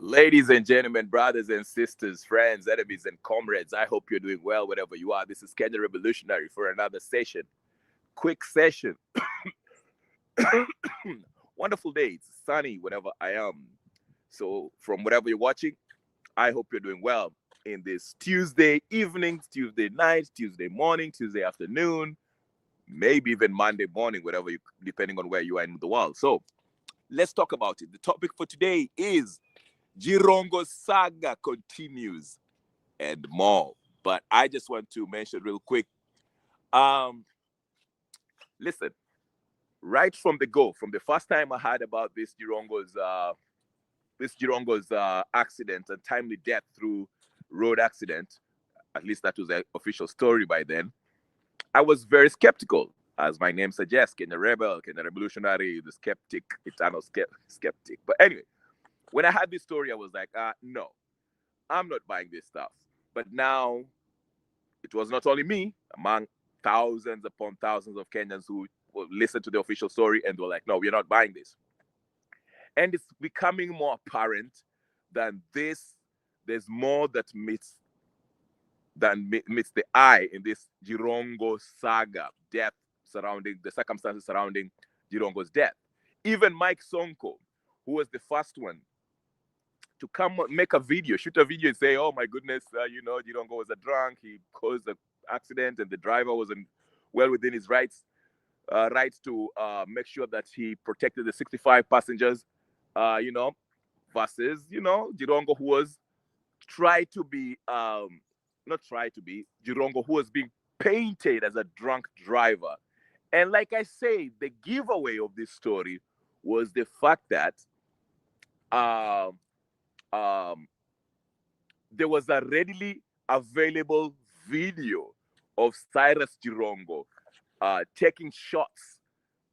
Ladies and gentlemen, brothers and sisters, friends, enemies, and comrades, I hope you're doing well wherever you are. This is Kenya Revolutionary for another session. Quick session. Wonderful day. It's sunny wherever I am. So, from wherever you're watching, I hope you're doing well in this Tuesday evening, Tuesday night, Tuesday morning, Tuesday afternoon, maybe even Monday morning, whatever you, depending on where you are in the world. So, let's talk about it. The topic for today is Jirongo Saga continues and more. But I just want to mention real quick. Um, Listen, right from the go, from the first time I heard about this Jirongo's accident and timely death through road accident, at least that was the official story by then. I was very skeptical, as my name suggests, Kenya Rebel, Kenya Revolutionary, the skeptic, eternal skeptic. But anyway, when I had this story, I was like, no, I'm not buying this stuff. But now it was not only me, among thousands upon thousands of Kenyans who listened to the official story and were like, no, we're not buying this. And it's becoming more apparent than this. There's more that meets the eye in this Jirongo saga, death surrounding the circumstances surrounding Jirongo's death. Even Mike Sonko, who was the first one to come make a video, shoot a video and say, oh my goodness, Jirongo was a drunk, he caused the accident and the driver wasn't well within his rights to make sure that he protected the 65 passengers, versus, Jirongo who was try to be, not try to be, Jirongo who was being painted as a drunk driver. And like I say, the giveaway of this story was the fact that um, um, there was a readily available video of Cyrus Jirongo taking shots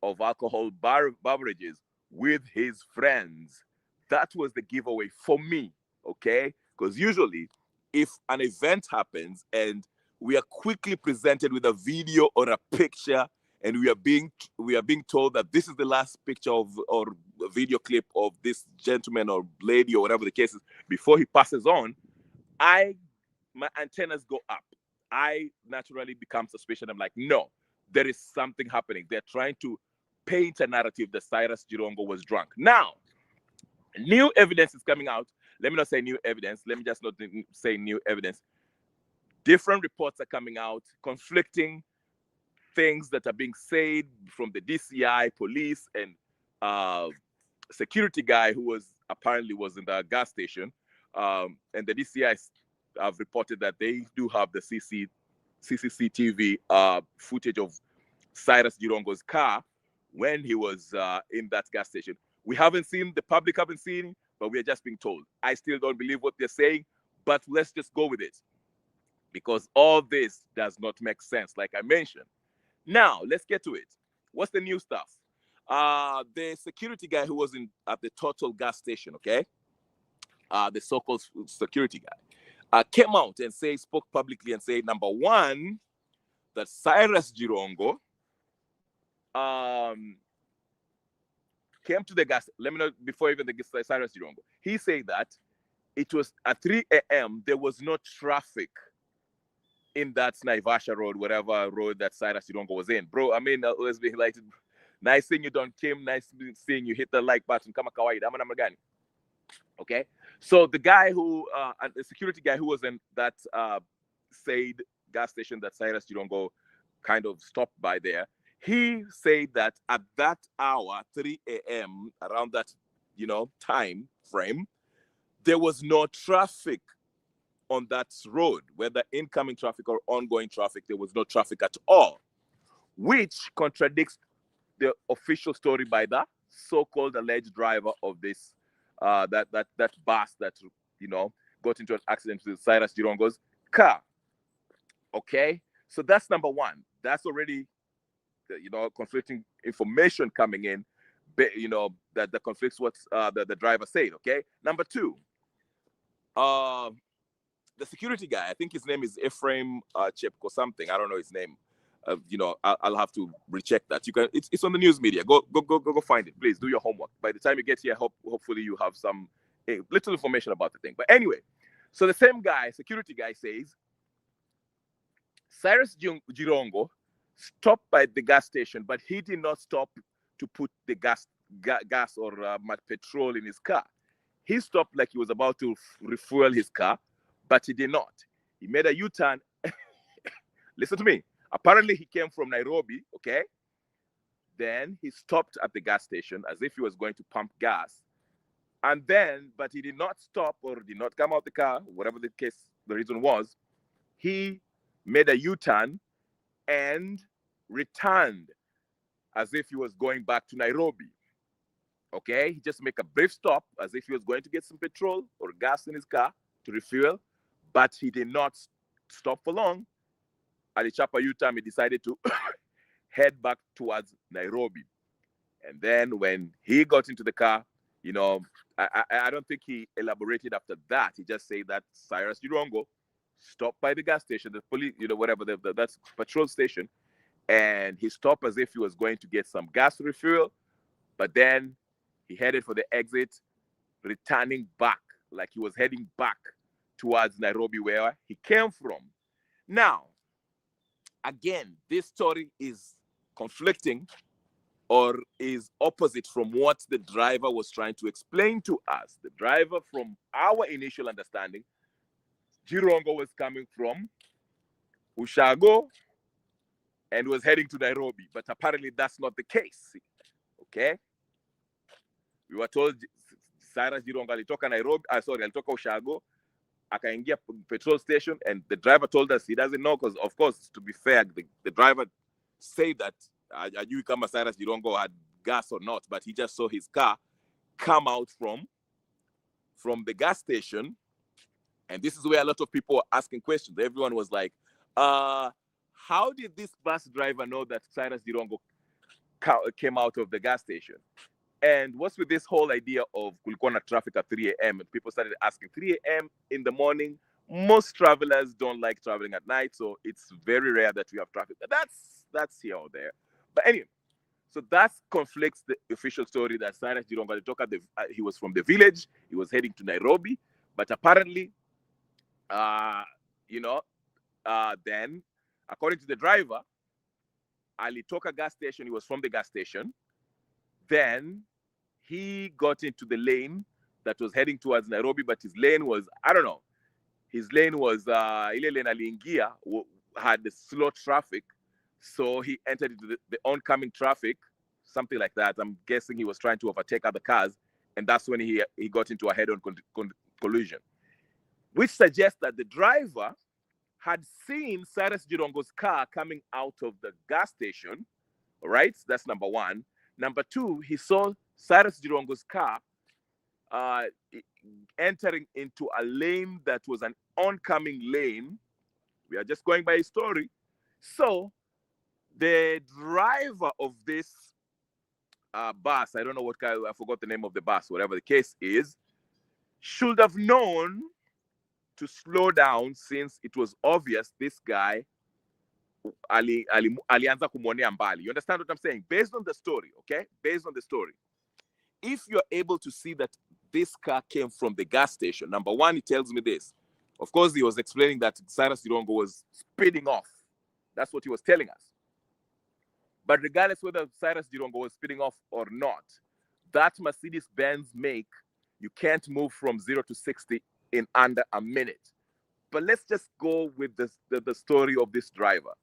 of alcohol beverages with his friends. That was the giveaway for me, okay? Because usually, if an event happens and we are quickly presented with a video or a picture, and we are being told that this is the last picture of or video clip of this gentleman or lady or whatever the case is before he passes on, my antennas go up. I naturally become suspicious. I'm like, no, there is something happening. They're trying to paint a narrative that Cyrus Jirongo was drunk. Now, new evidence is coming out. Let me not say new evidence. Let me just not say new evidence. Different reports are coming out, conflicting things that are being said from the DCI, police, and security guy who apparently was in the gas station. And the DCI have reported that they do have the CCTV footage of Cyrus Jirongo's car when he was in that gas station. The public haven't seen, but we are just being told. I still don't believe what they're saying, but let's just go with it because all this does not make sense, like I mentioned. Now, let's get to it. What's the new stuff? The security guy who was at the Total gas station, okay? The so-called security guy, came out and spoke publicly and said, number one, that Cyrus Jirongo came to the gas. Let me know before even the Cyrus Jirongo. He said that it was at 3 a.m. There was no traffic in that Naivasha road, whatever road that Cyrus Jirongo was in. Bro, I mean, let's be like, nice seeing you, Don Kim. Nice seeing you. Hit the like button. Kama kawaii. Ama namna gani? Okay. So the guy the security guy who was in that said gas station that Cyrus Jirongo kind of stopped by there, he said that at that hour, 3 a.m., around that, time frame, there was no traffic on that road, whether incoming traffic or ongoing traffic. There was no traffic at all, which contradicts the official story by the so-called alleged driver of this that bus that got into an accident with Cyrus Jirongo's car. Okay, so that's number one. That's already conflicting information coming in. That conflicts what the driver said. Okay, number two. The security guy, I think his name is Ephraim Chepko or something. I don't know his name. I'll have to recheck that. You can. It's on the news media. Go find it, please. Do your homework. By the time you get here, hopefully you have some a little information about the thing. But anyway, so the same guy, security guy, says Cyrus Jirongo stopped by the gas station, but he did not stop to put the gas or petrol in his car. He stopped like he was about to refuel his car, but he did not. He made a U-turn. Listen to me. Apparently, he came from Nairobi, okay? Then he stopped at the gas station as if he was going to pump gas. And then, but he did not stop or did not come out the car, whatever the case, the reason was. He made a U-turn and returned as if he was going back to Nairobi. Okay, he just make a brief stop as if he was going to get some petrol or gas in his car to refuel, but he did not stop for long. At the Chapa U-turn, he decided to head back towards Nairobi. And then when he got into the car, you know, I don't think he elaborated after that. He just said that Cyrus Jirongo stopped by the gas station, the police, you know, whatever, that's petrol station, and he stopped as if he was going to get some gas refuel, but then he headed for the exit, returning back, like he was heading back towards Nairobi, where he came from. Now, again, this story is conflicting or is opposite from what the driver was trying to explain to us. The driver, from our initial understanding, Jirongo was coming from Ushago and was heading to Nairobi, but apparently that's not the case. Okay? We were told Cyrus Jirongo alitoka Nairobi, alitoka Ushago, akaingia petrol station, and the driver told us he doesn't know, because of course, to be fair, the driver said that ajui kama Cyrus Jirongo had gas or not, but he just saw his car come out from the gas station. And this is where a lot of people were asking questions. Everyone was like, how did this bus driver know that Cyrus Jirongo came out of the gas station? And what's with this whole idea of kulikuwa na traffic at 3 a.m.? And people started asking, 3 a.m. in the morning, most travelers don't like traveling at night, so it's very rare that we have traffic. That's here or there. But anyway, so that conflicts the official story that Cyrus Jirongo he was from the village, he was heading to Nairobi, but apparently, then, according to the driver, alitoka gas station, he was from the gas station. Then he got into the lane that was heading towards Nairobi, but his lane was, I don't know, his lane was, ile lane aliingia had the slow traffic. So he entered into the oncoming traffic, something like that. I'm guessing he was trying to overtake other cars. And that's when he got into a head-on collision, which suggests that the driver had seen Cyrus Jirongo's car coming out of the gas station. All right, that's number one. Number two, he saw Cyrus Jirongo's car entering into a lane that was an oncoming lane. We are just going by his story. So the driver of this bus, I don't know what kind, I forgot the name of the bus, whatever the case is, should have known to slow down, since it was obvious this guy alianza kumwonea mbali. You understand what I'm saying? Based on the story, okay? Based on the story. If you're able to see that this car came from the gas station, number one, it tells me this. Of course, he was explaining that Cyrus Jirongo was speeding off. That's what he was telling us. But regardless whether Cyrus Jirongo was speeding off or not, that Mercedes-Benz make, you can't move from 0 to 60 in under a minute. But let's just go with the story of this driver,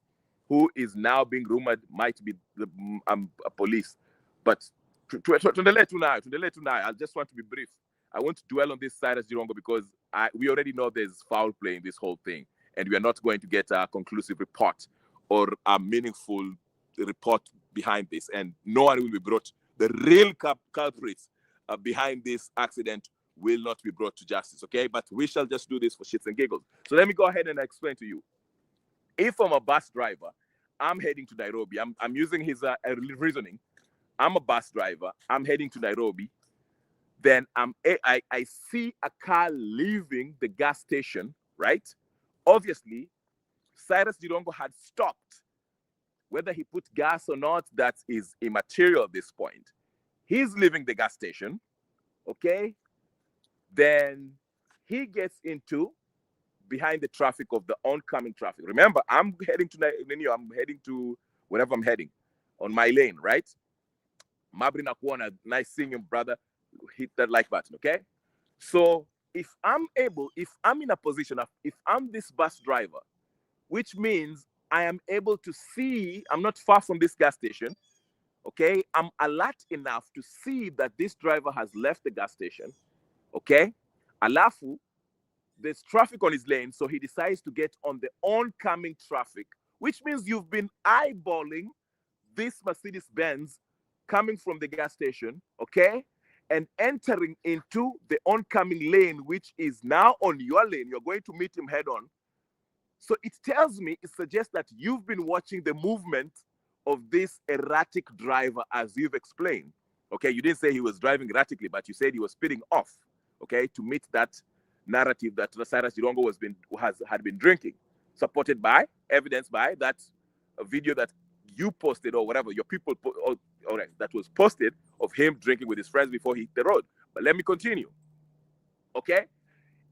who is now being rumored might be the police. But to I just want to be brief. I want to dwell on this Cyrus Jirongo because we already know there's foul play in this whole thing, and we are not going to get a conclusive report or a meaningful report behind this, and no one will be brought. The real culprits behind this accident will not be brought to justice, okay? But we shall just do this for shits and giggles. So let me go ahead and explain to you. If I'm a bus driver, I'm heading to Nairobi. I'm using his reasoning. I'm a bus driver. I'm heading to Nairobi. Then I see a car leaving the gas station, right? Obviously, Cyrus Jirongo had stopped. Whether he put gas or not, that is immaterial at this point. He's leaving the gas station, okay? Then he gets into behind the traffic of the oncoming traffic. Remember, I'm heading to wherever I'm heading on my lane, right? Mabri nakuona, nice seeing you, brother. Hit that like button, okay? So if I'm in a position of, if I'm this bus driver, which means I am able to see, I'm not far from this gas station, okay? I'm alert enough to see that this driver has left the gas station, okay? Alafu, there's traffic on his lane, so he decides to get on the oncoming traffic, which means you've been eyeballing this Mercedes-Benz coming from the gas station, okay? And entering into the oncoming lane, which is now on your lane. You're going to meet him head on. So it suggests that you've been watching the movement of this erratic driver, as you've explained. Okay, you didn't say he was driving erratically, but you said he was speeding off, okay, to meet that narrative that Cyrus Jirongo had been drinking, supported by, evidence by that video that you posted or whatever, your people, all right, that was posted of him drinking with his friends before he hit the road. But let me continue, okay?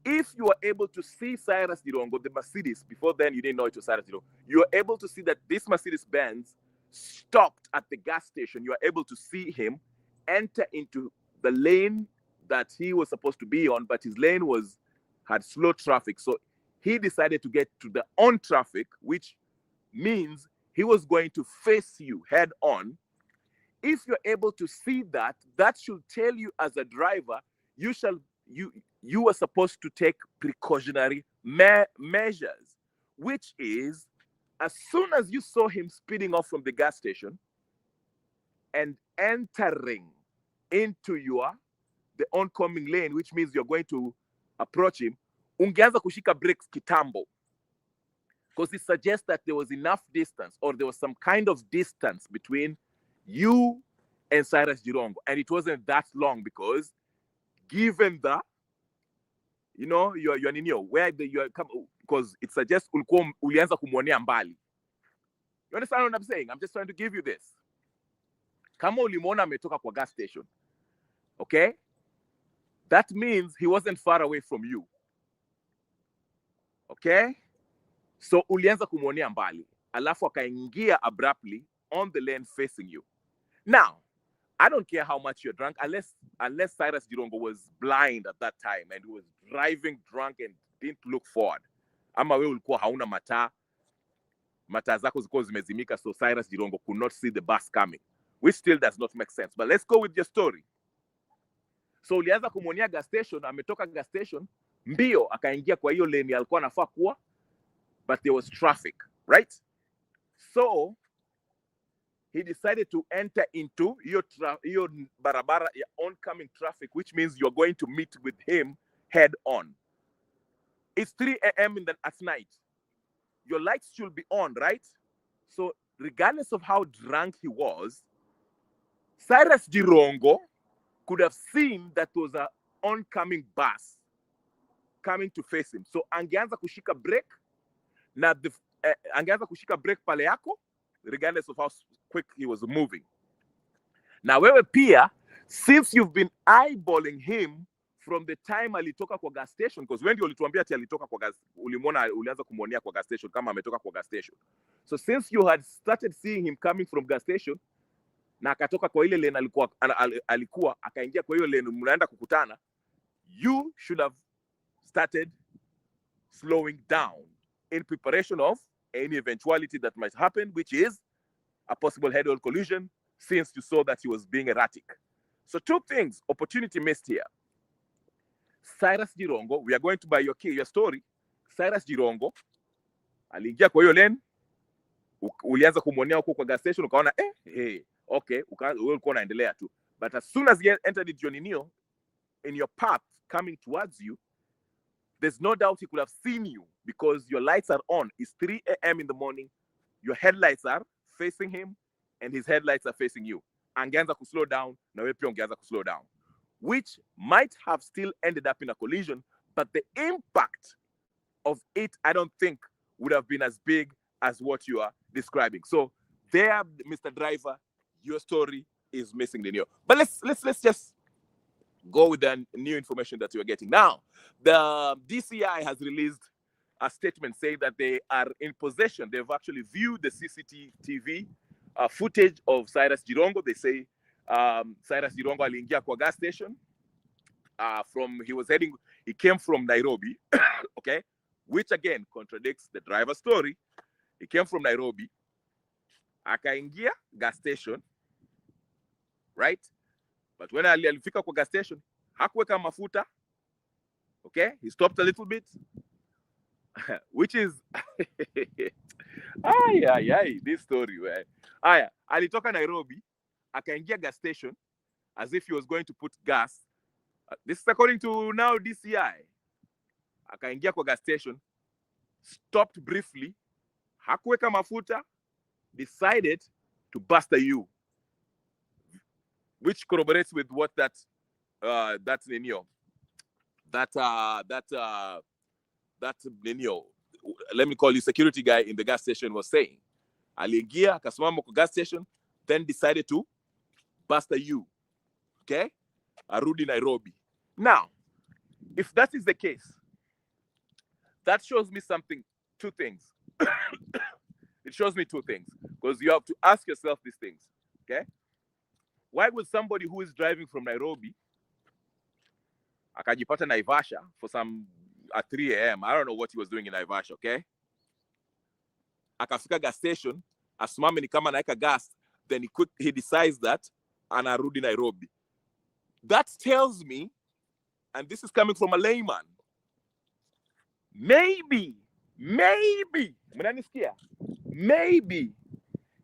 If you are able to see Cyrus Jirongo, the Mercedes, before then you didn't know it was Cyrus Jirongo, you are able to see that this Mercedes-Benz stopped at the gas station. You are able to see him enter into the lane that he was supposed to be on, but his lane had slow traffic. So he decided to get to the on traffic, which means he was going to face you head on. If you're able to see that, that should tell you as a driver, you are supposed to take precautionary measures, which is, as soon as you saw him speeding off from the gas station and entering into the oncoming lane, which means you're going to approach him, ungeanza kushika brakes kitambo, because it suggests that there was enough distance, or there was some kind of distance between you and Cyrus Jirongo, and it wasn't that long, because given the, you're in where you're coming, because it suggests ulianza kumwonea mbali. You understand what I'm saying? I'm just trying to give you this. Kama ulimwona ametoka kwa gas station, okay? That means he wasn't far away from you. Okay? So ulianza kumwonea mbali. Alafu akaingia abruptly on the lane facing you. Now, I don't care how much you're drunk, unless Cyrus Jirongo was blind at that time and he was driving drunk and didn't look forward. Ama wewe ulikuwa hauna mataa zako zilikuwa zimezimika, so Cyrus Jirongo could not see the bus coming, which still does not make sense. But let's go with your story. So ulianza kumwonea gas station, ametoka gas station, mbio akaingia kwa hiyo lane alikuwa anafaa kuwa, but there was traffic, right? So he decided to enter into your barabara, your oncoming traffic, which means you're going to meet with him head on. It's 3 a.m. at night. Your lights should be on, right? So regardless of how drunk he was, Cyrus Jirongo could have seen that there was an oncoming bus coming to face him. So angeanza kushika brake, na angeanza kushika brake pale yako, regardless of how quick he was moving. Now wewe pia, since you've been eyeballing him from the time alitoka kwa gas station, because when ulituambia ati alitoka kwa gas, ulianza kumwonea kwa gas station kama ametoka kwa gas station. So since you had started seeing him coming from gas station, na akatoka kwa ile lane alikuwa akaingia kwa hiyo lane mnaenda kukutana, you should have started slowing down in preparation of any eventuality that might happen, which is a possible head-on collision, since you saw that he was being erratic. So 2 things, opportunity missed here. Cyrus Jirongo, we are going to buy your story. Cyrus Jirongo aliingia kwa hiyo lane, ulianza kumwonea huko kwa gas station, ukaona okay, ulikuwa unaendelea tu. But as soon as he entered into your in your path coming towards you, there's no doubt he could have seen you, because your lights are on. It's 3 a.m. in the morning. Your headlights are facing him, and his headlights are facing you. Angeanza ku slow down, na wewe pia ungeanza ku slow down, which might have still ended up in a collision, but the impact of it, I don't think, would have been as big as what you are describing. So there, Mr. Driver, your story is missing the nail. But let's just Go with the new information that you're getting. Now, the DCI has released a statement saying that they are in possession. They've actually viewed the CCTV footage of Cyrus Jirongo. They say Cyrus Jirongo aliingia kwa gas station. He came from Nairobi, okay, which again contradicts the driver's story. He came from Nairobi, akaingia gas station, right? But when alifika kwa gas station, hakuweka mafuta, okay? He stopped a little bit, which is, this story, right? Alitoka Nairobi, akaingia gas station, as if he was going to put gas. This is according to now DCI. Akaingia kwa gas station, stopped briefly, hakuweka mafuta, decided to bust a U, which corroborates with what let me call you security guy in the gas station was saying. Aliingia akasimama kwa gas station, then decided to bust a U, okay? Arudi Nairobi. Now, if that is the case, that shows me two things. It shows me two things, because you have to ask yourself these things, okay? Why would somebody who is driving from Nairobi akajipata Naivasha at 3 a.m. I don't know what he was doing in Naivasha, okay? Akafika gas station, asimame ni kama naeka gas, then he decides that anarudi Nairobi. That tells me, and this is coming from a layman, maybe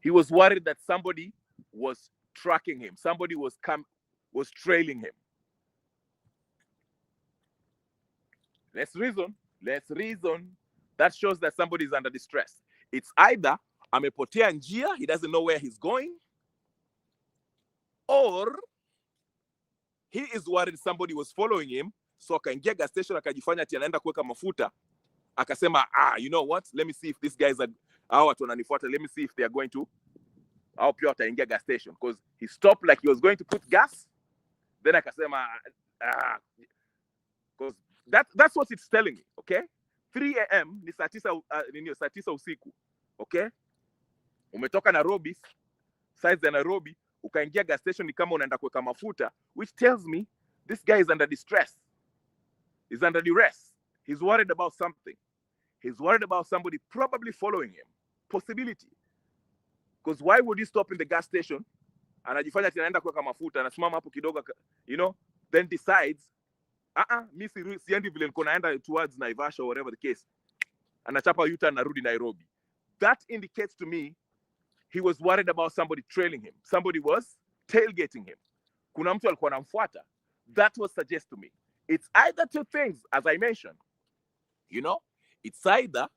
he was worried that somebody was tracking him. Somebody was trailing him. Let's reason. That shows that somebody is under distress. It's either amepotea njia, he doesn't know where he's going, or he is worried somebody was following him, so akaingia gas station akajifanya ati anaenda kuweka mafuta, akasema, you know what, let me see if these guys are watu wananifuata, let me see if they are going to pia wataingia gas station, because he stopped like he was going to put gas, then akasema, because that's what it's telling me, okay? 3 a.m. ni saa tisa usiku, okay? Umetoka Nairobi, size ya Nairobi, ukaingia gas station ni kama unaenda kuweka mafuta, which tells me this guy is under distress. He's under duress. He's worried about something. He's worried about somebody probably following him. Possibility. Because why would he stop in the gas station, anajifanya ati anaenda kuweka mafuta, anasimama hapo kidogo, then decides, mi siendi vile niko naenda towards Naivasha or whatever the case, anachapa U-turn narudi Nairobi. That indicates to me he was worried about somebody trailing him. Somebody was tailgating him. Kuna mtu alikuwa anamfuata. That was suggest to me. It's either two things, as I mentioned. It's either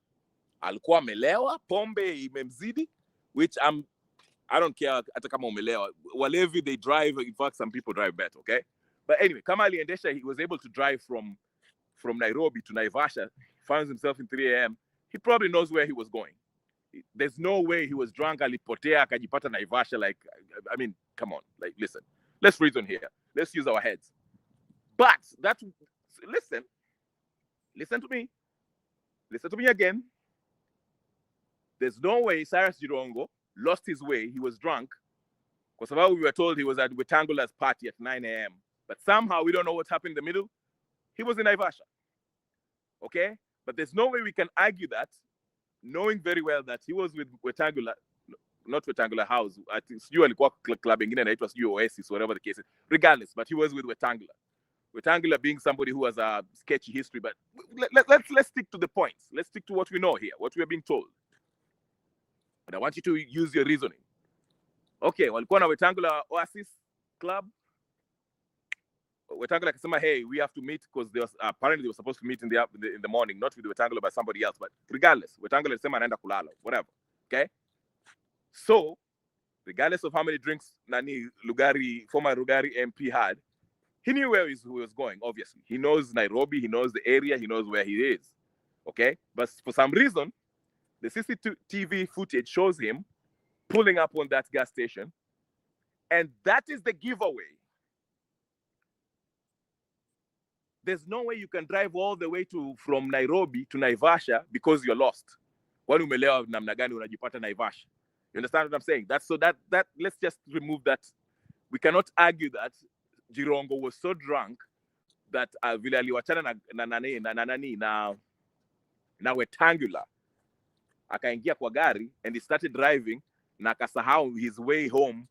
alikuwa amelewa, pombe imemzidi, which I don't care hata kama umelewa. Walevi, they drive. In fact, some people drive better, okay? But anyway, kama aliendesha, he was able to drive from Nairobi to Naivasha, finds himself in 3 a.m. He probably knows where he was going. There's no way he was drunk, alipotea, akajipata Naivasha. Like, I mean, come on. Like, listen. Let's reason here. Let's use our heads. But listen to me. Listen to me again. There's no way Cyrus Jirongo lost his way. He was drunk. Because we were told he was at Wetangula's party at 9 a.m. But somehow we don't know what happened in the middle. He was in Naivasha. Okay? But there's no way we can argue that, knowing very well that he was with Wetangula, not Wetangula House. I think you alikuwa club ingine na it was Oasis, whatever the case is. Regardless, but he was with Wetangula. Wetangula being somebody who has a sketchy history, but let's stick to the points. Let's stick to what we know here, what we are being told. And I want you to use your reasoning. Okay, walikuwa na Wetangula Oasis Club. Wetangula akasema, hey, we have to meet, because apparently they were supposed to meet in the morning, not with Wetangula, but somebody else. But regardless, Wetangula alisema anaenda kulala, whatever. Okay? So, regardless of how many drinks former Lugari MP had, he knew where he was going, obviously. He knows Nairobi, he knows the area, he knows where he is. Okay? But for some reason, the CCTV footage shows him pulling up on that gas station. And that is the giveaway. there's no way you can drive all the way from Nairobi to Naivasha because you're lost. Kwani umelewa namna gani unajipata Naivasha? You understand what I'm saying? That let's just remove that. We cannot argue that Jirongo was so drunk that vile aliwachana na Wetangula akaingia kwa gari and he started driving na akasahau his way home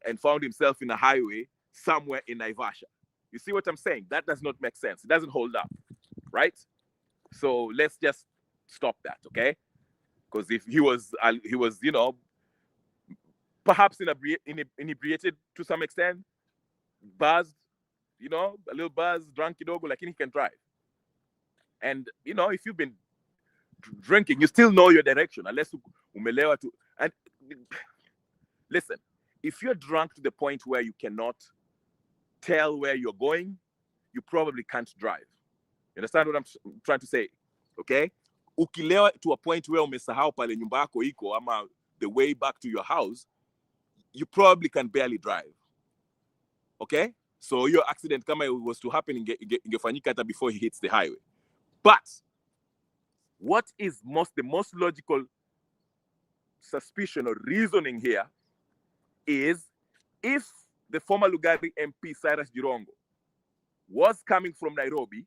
and found himself in a highway somewhere in Naivasha. You see what I'm saying? That does not make sense. It doesn't hold up, right? So let's just stop that, okay? Because if he was, you know, perhaps inebriated to some extent, buzzed, you know, a little buzzed, drunk kidogo, like he can drive. And, you know, if you've been drinking, you still know your direction, unless umelewa to. And listen, if you're drunk to the point where you cannot tell where you're going, you probably can't drive. You understand what I'm trying to say? Okay? Ukilewa to a point where umesahau pale nyumba yako iko ama the way back to your house, you probably can barely drive. Okay? So your accident kama it was to happen ingefanyika hata before he hits the highway. But what is the most logical suspicion or reasoning here is if the former Lugari MP Cyrus Jirongo was coming from Nairobi,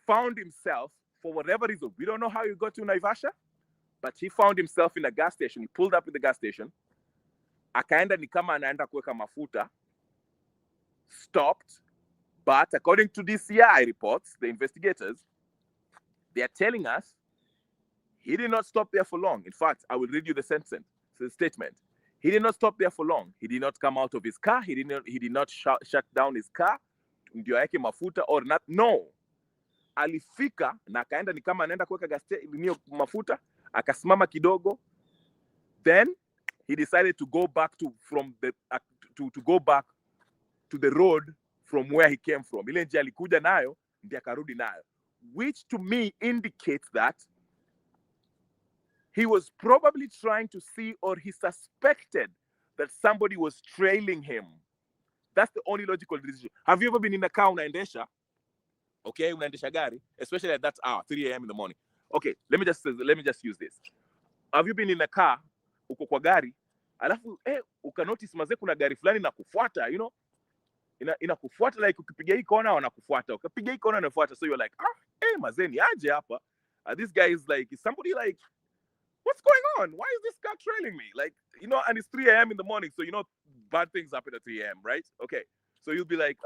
found himself, for whatever reason, we don't know how he got to Naivasha, but he found himself in a gas station. He pulled up in the gas station, akaenda ni kama anaenda kuweka mafuta, stopped, but according to DCI reports, the investigators, they are telling us he did not stop there for long. In fact, I will read you the statement. He did not stop there for long. He did not come out of his car. He did not shut down his car. Ndio yake mafuta or not. No. Alifika na akaenda ni kama anaenda kuweka mafuta, akasimama kidogo. Then he decided to go back to go back to the road from where he came from. Ile njia alikuja nayo ndiye akarudi nayo, which to me indicates that he was probably trying to see, or he suspected that somebody was trailing him. That's the only logical decision. Have you ever been in a car unaendesha? Okay, unaendesha gari, especially at that hour, 3 a.m. in the morning. Okay, let me just use this. Have you been in a car, uko kwa gari, alafu ukanotice maze kuna gari fulani na kufuata, you know? Inakufuata like ukipiga hii kona wanakufuata. Ukipiga hii kona wanafuata, so you're like, maze ni aje hapa? This guy is like, is somebody like, what's going on? Why is this car trailing me? Like, you know, and it's 3 a.m. in the morning, so you know bad things happen at 3 a.m., right? Okay. So you'll be like,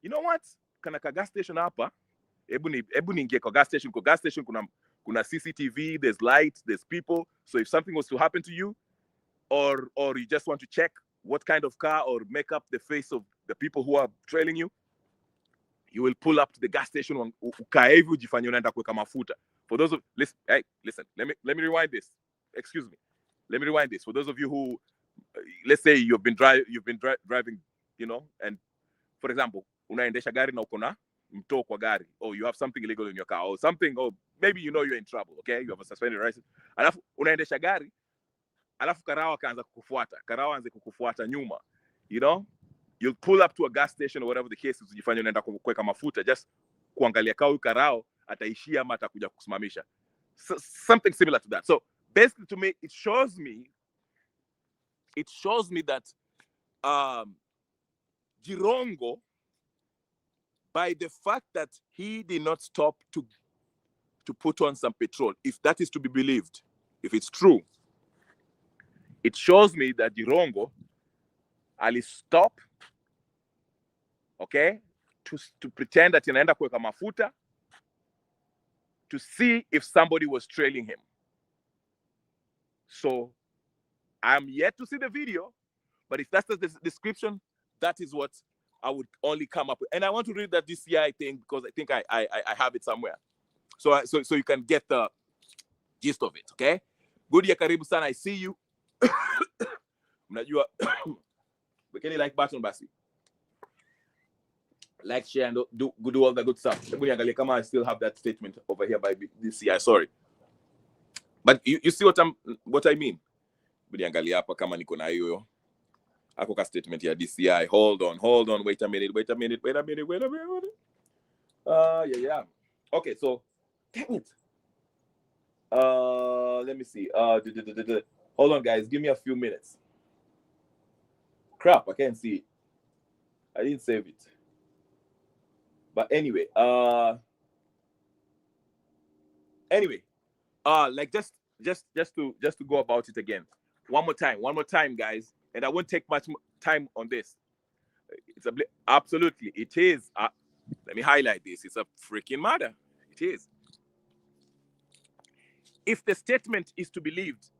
you know what? Kana ka gas station hapa. Ebu niingie kwa gas station. Kwa gas station kuna CCTV, there's light, there's people. So if something was to happen to you, or you just want to check what kind of car or make up the face of the people who are trailing you, you will pull up to the gas station ukae hivi ujifanye unaenda kuweka mafuta. For those of listen, let me rewind this. Excuse me. Let me rewind this. For those of you who, let's say you've been driving, you know, and for example, unaendesha gari na uko na mtoo kwa gari, or you have something illegal in your car, or something, or maybe you know you're in trouble, okay? You have a suspended license. Alafu unaendesha gari, alafu karawa kaanza kukufuata. Karawa anze kukufuata nyuma, you know? You'll pull up to a gas station or whatever the case is, ujifanye unaenda kuweka mafuta, just kuangalia kau karao ataishia ama atakuja kusimamisha. Something similar to that. So basically, to me, it shows me that Jirongo, by the fact that he did not stop to put on some petrol, if that is to be believed, if it's true, it shows me that Jirongo ali stop, okay, to pretend that inaenda kuweka mafuta, to see if somebody was trailing him. So I'm yet to see the video, but if that's the description, that is what I would only come up with. And I want to read that DCI thing because I think I have it somewhere. So you can get the gist of it, okay? Good ya karibu sana, I see you. Mnajua, wekeni like button basi. Like, share, and do all the good stuff. I still have that statement over here by DCI. Sorry, but you see what I mean. Budiangalia hapa kama niko na hiyo. Ako ka statement ya DCI. Hold on. Wait a minute. Yeah. Okay, so dang it. Let me see. Hold on, guys. Give me a few minutes. Crap, I can't see it. I didn't save it. But anyway, like just to go about it again. One more time, guys. And I won't take much time on this. It's absolutely it is. Let me highlight this. It's a freaking murder. It is. If the statement is to be believed,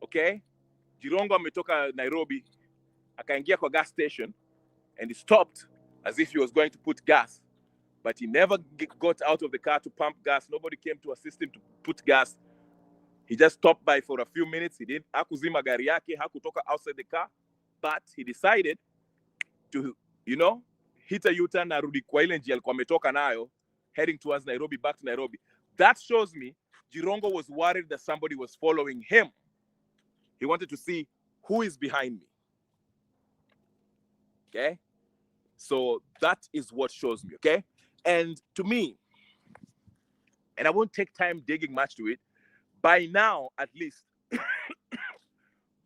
okay, Jirongo ametoka Nairobi, akaingia kwa gas station, and he stopped as if he was going to put gas, but he never got out of the car to pump gas. Nobody came to assist him to put gas. He just stopped by for a few minutes. He didn't hakuzima gari yake, hakutoka outside the car, but he decided to, hit a U-turn na rudi kwa ile njia alikuwa ametoka nayo, heading towards Nairobi, back to Nairobi. That shows me Jirongo was worried that somebody was following him. He wanted to see who is behind me. Okay? So that is what shows me, okay? And to me, and I won't take time digging much to it, by now, at least,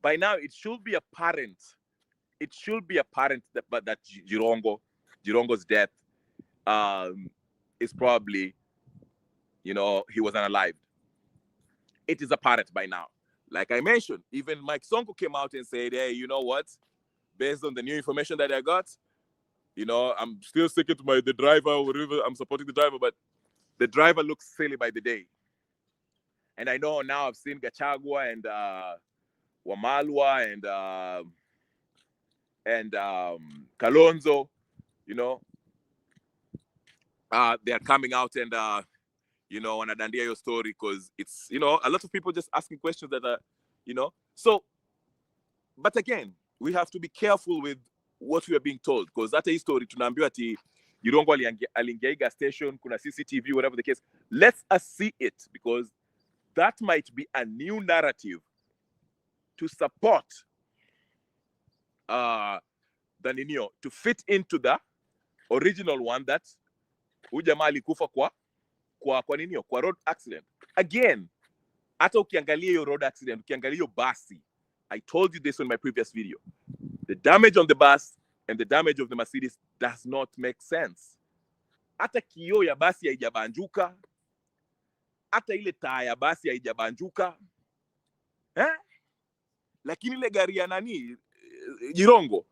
by now, it should be apparent. It should be apparent that Jirongo's death is probably, he was unalived. It is apparent by now. Like I mentioned, even Mike Sonko came out and said, hey, you know what? Based on the new information that I got, I'm still sticking to the driver or whatever. I'm supporting the driver, but the driver looks silly by the day. And I know now I've seen Gachagua and Wamalwa and Kalonzo, they're coming out and, wanadandia your story because it's, a lot of people just asking questions that are, So, but again, we have to be careful with what we are being told because that is story tunaambiwa ati Jirongo aliingia gas station, kuna CCTV, whatever the case. Let us see it because that might be a new narrative to support to fit into the original one that ujamaa alikufa kwa road accident. Again, hata ukiangalia hiyo road accident, ukiangalia hiyo basi, I told you this in my previous video. The damage on the bus and the damage of the Mercedes does not make sense. Hata kioo ya basi haijabanjuka. Hata ile taa ya basi haijabanjuka. Lakini ile gari ya nani, Jirongo,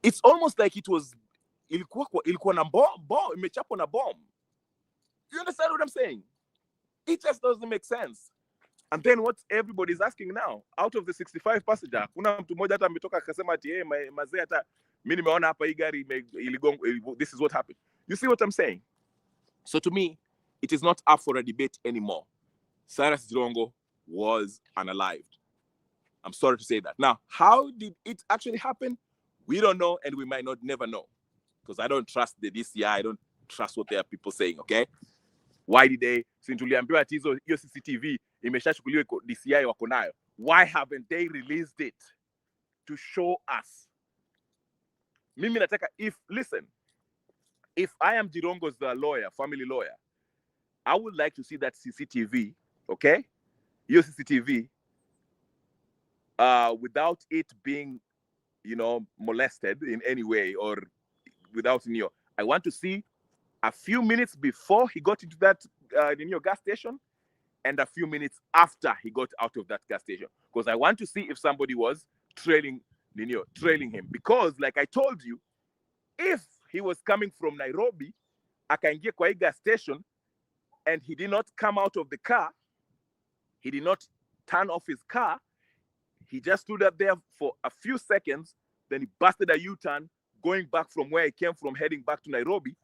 it's almost like ilikuwa na bomb, imechapwa na bomb. You understand what I'm saying? It just doesn't make sense. And then what everybody's asking now, out of the 65 passenger, kuna mtu mmoja hata ametoka akasema ati mazee hata mimi nimeona hapa hii gari this is what happened. You see what I'm saying? So to me, it is not up for a debate anymore. Cyrus Jirongo was unalived. I'm sorry to say that. Now, how did it actually happen? We don't know, and we might never know. Because I don't trust the DCI. I don't trust what there are people saying, okay? Why did they? Sintuliambiwa ati hiyo CCTV imeshachukuliwa DCI wako nayo. Why haven't they released it to show us? Mimi nataka, if I am Jirongo's lawyer, family lawyer, I would like to see that CCTV, okay? Your CCTV, without it being, molested in any way or without, I want to see a few minutes before he got into that gas station and a few minutes after he got out of that gas station. Because I want to see if somebody was trailing him. Because, like I told you, if he was coming from Nairobi, akaingia kwa hii gas station, and he did not come out of the car, he did not turn off his car, he just stood up there for a few seconds, then he busted a U-turn, going back from where he came from, heading back to Nairobi.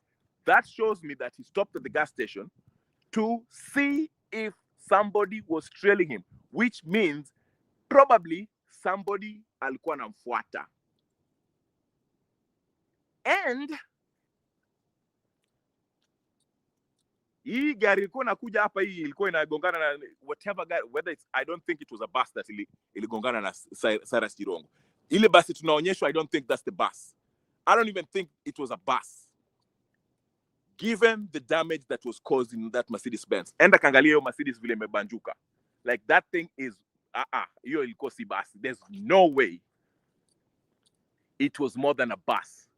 That shows me that he stopped at the gas station to see if somebody was trailing him, which means probably somebody alikuwa anamfuata. And hii gari ilikuwa inakuja hapa, hii ilikuwa inagongana na whatever gari, whether it's, I don't think it was a bus that iligongana na Cyrus Jirongo. Ile basi tunaonyeshwa, I don't think that's the bus. I don't even think it was a bus. given the damage that was caused in that Mercedes-Benz, enda kaangalia hiyo Mercedes vile imebanjuka. Like that thing is, hiyo ilikuwa si basi. There's no way it was more than a bus.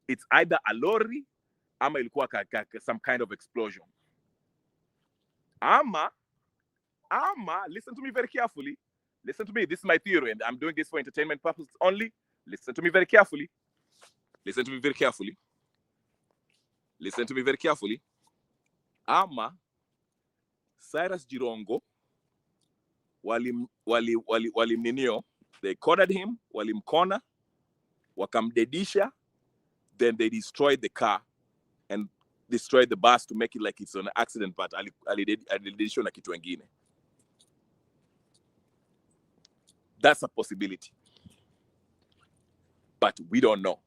It's either a lorry ama ilikuwa some kind of explosion. Ama, listen to me very carefully. Listen to me. This is my theory, and I'm doing this for entertainment purposes only. Listen to me very carefully. Listen to me very carefully. Listen to me very carefully. Ama Cyrus Jirongo walimninio, they cornered him, walimkona, wakamdedisha, then they destroyed the car and destroyed the bus to make it like it's an accident, but alidedishwa na kitu wengine. That's a possibility. But we don't know.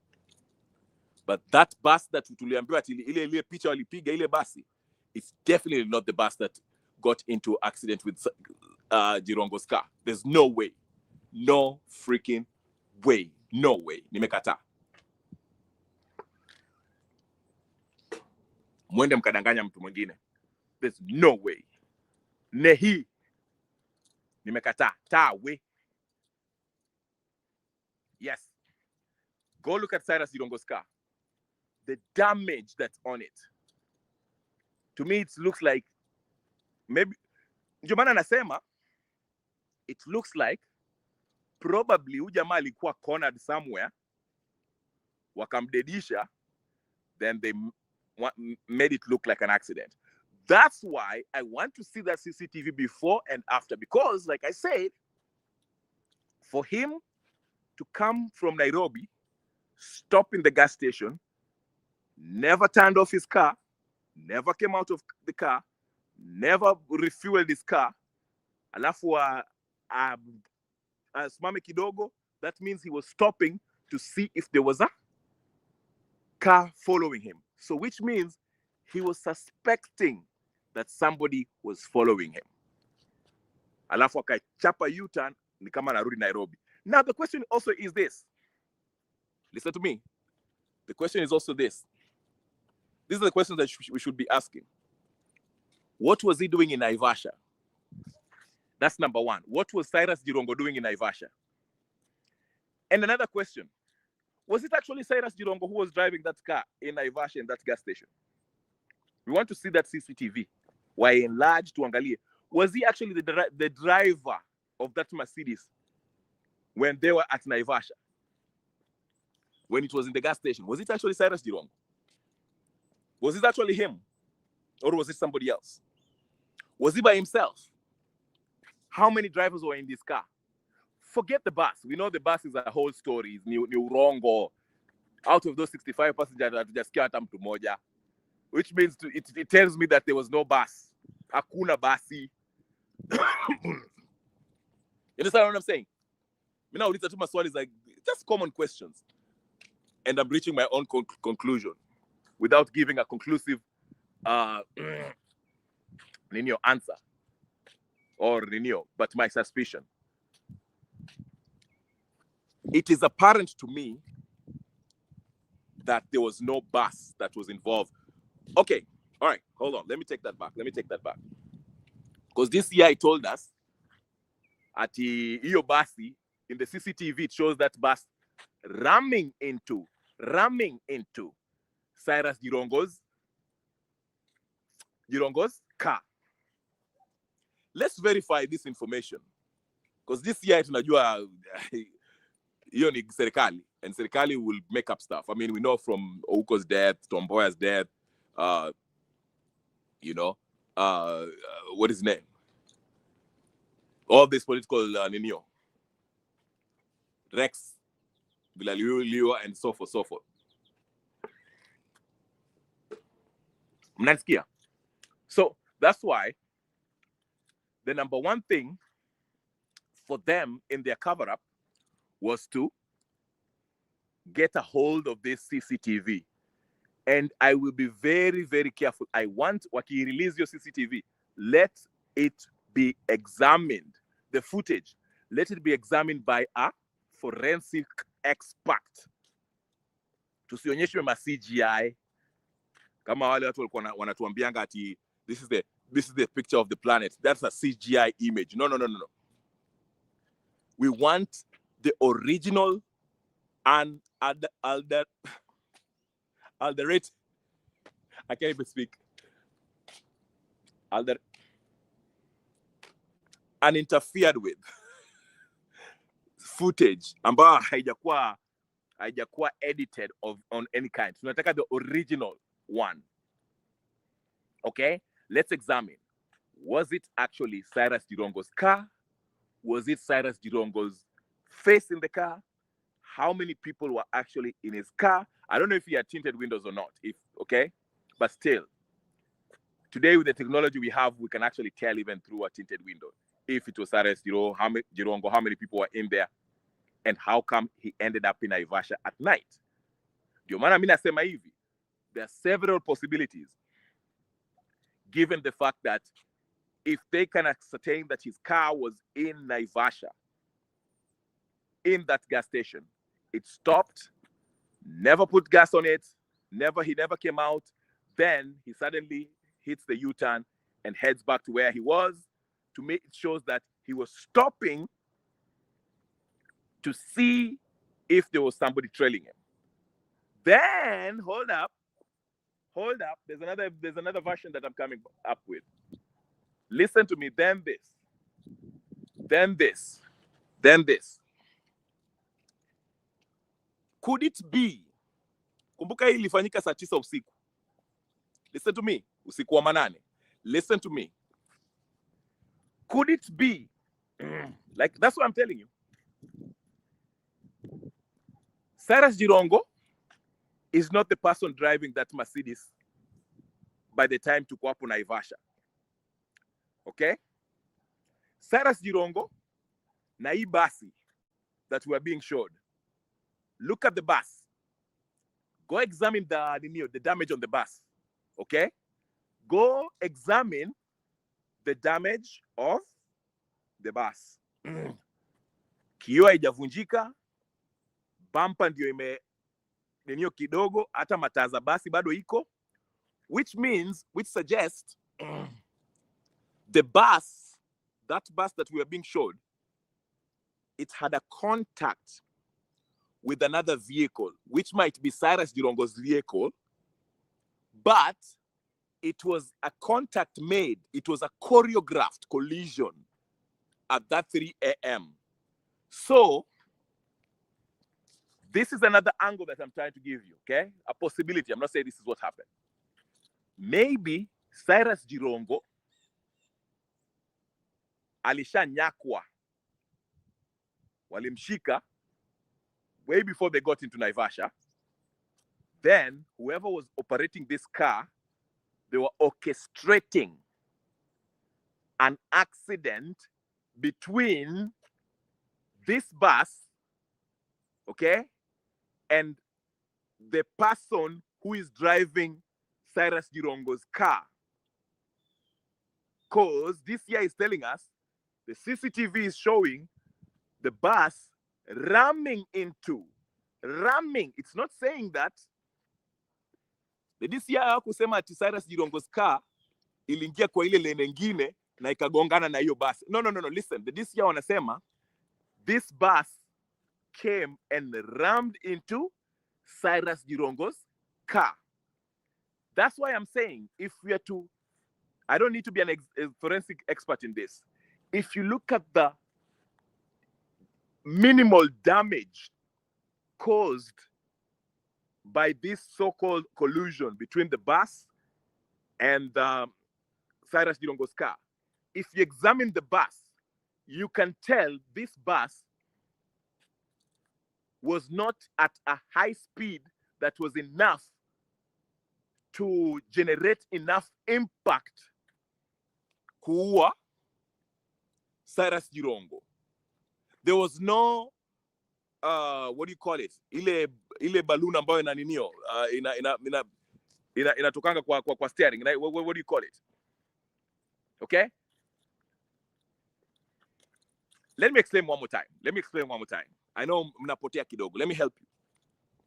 But that bus that tuliambiwa ile picha walipiga ile basi, it's definitely not the bus that got into accident with Jirongo's car. There's no way. No freaking way. No way. Nimekataa. Mwende mkadanganya mtu mwingine. There's no way. Nehi. Nimekataa. Tawe. Yes. Go look at Cyrus Jirongo's car. The damage that's on it. To me, it looks like maybe Njomana nasema it looks like probably ujamaa alikuwa cornered somewhere, wakamdedisha, then they made it look like an accident. That's why I want to see that CCTV before and after, because like I said, for him to come from Nairobi, stop in the gas station, never turned off his car, never came out of the car, never refueled his car, alafu simame kidogo, that means he was stopping to see if there was a car following him. So which means he was suspecting that somebody was following him. Alafu akachapa U-turn, ni kama narudi Nairobi. Now the question also is this. Listen to me. The question is also this. These are the questions that we should be asking. What was he doing in Naivasha? That's number one. What was Cyrus Jirongo doing in Naivasha? And another question. Was it actually Cyrus Jirongo who was driving that car in Naivasha in that gas station? We want to see that CCTV. Why enlarged to Angalie? Was he actually the driver of that Mercedes when they were at Naivasha? When it was in the gas station? Was it actually Cyrus Jirongo? Was it actually him? Or was it somebody else? Was he by himself? How many drivers were in this car? Forget the bus. We know the bus is a whole story. It's Jirongo. Out of those 65 passengers, just hata mtu moja. Which means it tells me that there was no bus. Hakuna basi. You understand what I'm saying? Now, maswali is like just common questions. And I'm reaching my own conclusion without giving a conclusive answer or but my suspicion. It is apparent to me that there was no bus that was involved. Okay, all right, hold on. Let me take that back. Because this guy told us at iyo basi, in the CCTV, it shows that bus ramming into Cyrus Jirongo's car. Let's verify this information. Because this year, tunajua hiyo ni serikali, and serikali will make up stuff. I mean, we know from Ouko's death, Tomboya's death, what is his name? All this political Rex, Vilaliu, and so forth. Mnasikia? So that's why the number one thing for them in their cover-up was to get a hold of this CCTV. And I will be very, very careful. I want, waki release your CCTV, let it be examined. The footage, let it be examined by a forensic expert. tusionyeshwe ma CGI kama wale watu walikuwa wanatuambianga ati this is the picture of the planet. That's a CGI image. No. We want the original and Alderate. I can't even speak. Uninterfered with footage ambayo haijakuwa edited on any kind. Tunataka the original one. Okay? Let's examine. Was it actually Cyrus Jirongo's car? Was it Cyrus Jirongo's face in the car? How many people were actually in his car? I don't know if he had tinted windows or not. Okay? But still, today with the technology we have, we can actually tell even through a tinted window if it was Cyrus Jirongo, how many people were in there, and how come he ended up in Naivasha at night. Ndio maana mimi nasema hivi, there are several possibilities given the fact that if they can ascertain that his car was in Naivasha, in that gas station, it stopped, never put gas on it, he never came out, then he suddenly hits the U-turn and heads back to where he was. To make it shows that he was stopping to see if there was somebody trailing him. Then hold up. There's another version that I'm coming up with. Listen to me. Then this. Could it be? Kumbuka hii ilifanyika saa 9 usiku. Listen to me. Usiku wa manane. Listen to me. Could it be? Like, that's what I'm telling you. Cyrus Jirongo is not the person driving that Mercedes by the time to Kwapo Naivasha. Okay? Cyrus Jirongo, na hii basi that we are being showed. Look at the bus. Go examine the damage on the bus. Okay? Go examine the damage of the bus. Kioo haijavunjika, bumper ndio nenio kidogo, hata mataa za basi bado iko, which suggests that bus that we are being showed, it had a contact with another vehicle, which might be Cyrus Jirongo's vehicle, but it was a contact made. It was a choreographed collision at that 3 a.m. So, this is another angle that I'm trying to give you, okay? A possibility. I'm not saying this is what happened. Maybe Cyrus Jirongo alishanyakwa, walimshika way before they got into Naivasha. Then, whoever was operating this car, they were orchestrating an accident between this bus, okay, and the person who is driving Cyrus Jirongo's car. Because this year is telling us, the CCTV is showing the bus ramming. It's not saying that the DCI kusema ati Cyrus Jirongo's car ilingia kwa ile lane nyingine na ikagongana na hiyo bus. No. Listen, the DCI wanasema this bus came and rammed into Cyrus Jirongo's car. That's why I'm saying, if we are to, I don't need to be a forensic expert in this. If you look at the minimal damage caused by this so-called collusion between the bus and Cyrus Jirongo's car, if you examine the bus, you can tell this bus was not at a high speed that was enough to generate enough impact kuua Cyrus Jirongo. There was no what do you call it? Ile balloon ambayo inaninio inatokanga kwa steering. What do you call it? Okay? Let me explain one more time. I know mnapotea kidogo. Let me help you.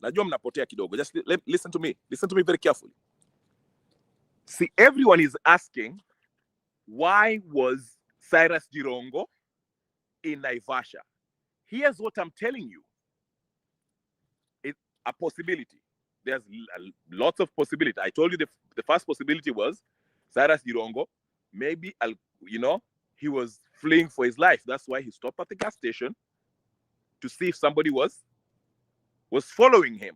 Najua mnapotea kidogo. Just listen to me. Listen to me very carefully. See, everyone is asking, why was Cyrus Jirongo in Naivasha? Here's what I'm telling you. It's a possibility. There's lots of possibility. I told you the first possibility was Cyrus Jirongo, maybe, he was fleeing for his life. That's why he stopped at the gas station to see if somebody was following him.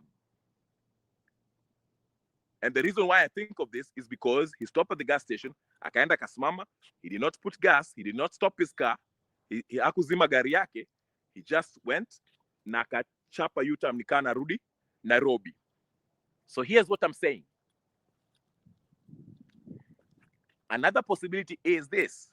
And the reason why I think of this is because he stopped at the gas station, akaenda kasimama, he did not put gas, he did not stop his car, he hakuzima gari yake, he just went na akachapa U-turn nikaa narudi Nairobi. So here's what I'm saying. Another possibility is this.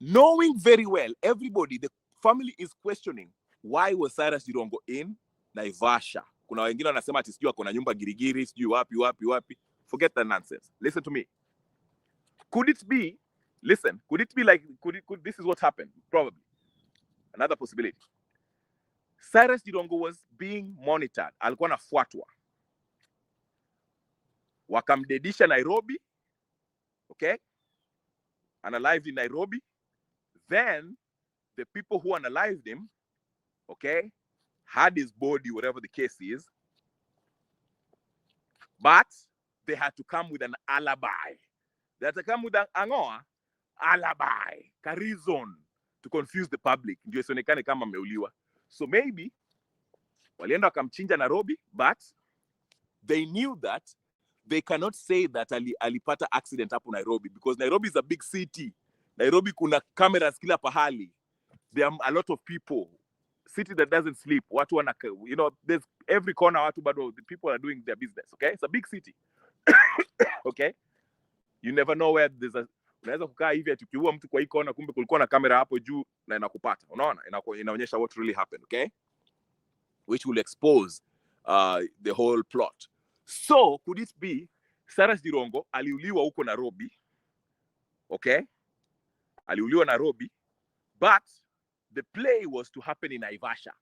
Knowing very well, everybody, the family is questioning, why was Cyrus Jirongo in Naivasha? Kuna wengine wanasema ati sijui kuna nyumba girigiri, sijui wapi. Forget that nonsense. Listen to me. Could it be like, this is what happened? Probably. Another possibility. Cyrus Jirongo was being monitored. Alikuwa anafuatwa. Wakamdedisha Nairobi. Okay? Analyzed in Nairobi. Then, the people who analyzed him, okay, had his body, whatever the case is, but they had to come with an alibi. They had to come with an alibi, a reason to confuse the public. Ndio isionekane kama ameuliwa. So maybe, walienda wakamchinja Nairobi, but they knew that they cannot say that alipata accident hapo Nairobi, because Nairobi is a big city. Nairobi kuna cameras kila pahali. There are a lot of people. City that doesn't sleep. Watu wana, there's every corner watu bado, the people are doing their business, okay? It's a big city. Okay? You never know where there's a, unaweza kukaa hivi tukiua mtu kwa hii kona, kumbe kulikuwa na kamera hapo juu na inakupata. Unaona? Inaonyesha what really happened, okay? Which will expose the whole plot. So, could it be Cyrus Jirongo aliuliwa huko Nairobi? Okay? Aliuliwa Nairobi, but the play was to happen in Naivasha,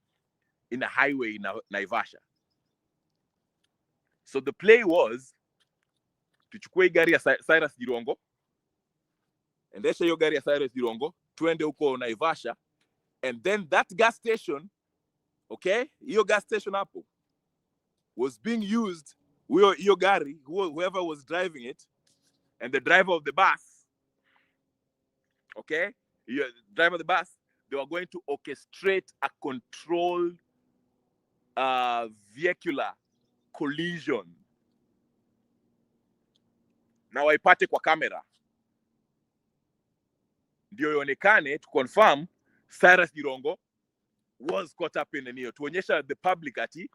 in a highway in Naivasha. So the play was, tuchukue gari ya Cyrus Jirongo, endesha hiyo gari ya Cyrus Jirongo, tuende huko Naivasha, and then that gas station, okay, hiyo gas station hapo, was being used, hiyo gari, whoever was driving it, and the driver of the bus, okay, the driver of the bus, they were going to orchestrate a controlled vehicular collision. Na waipate kwa kamera. Ndio ionekane to confirm Cyrus Jirongo was caught up in the tuonyesha the public ati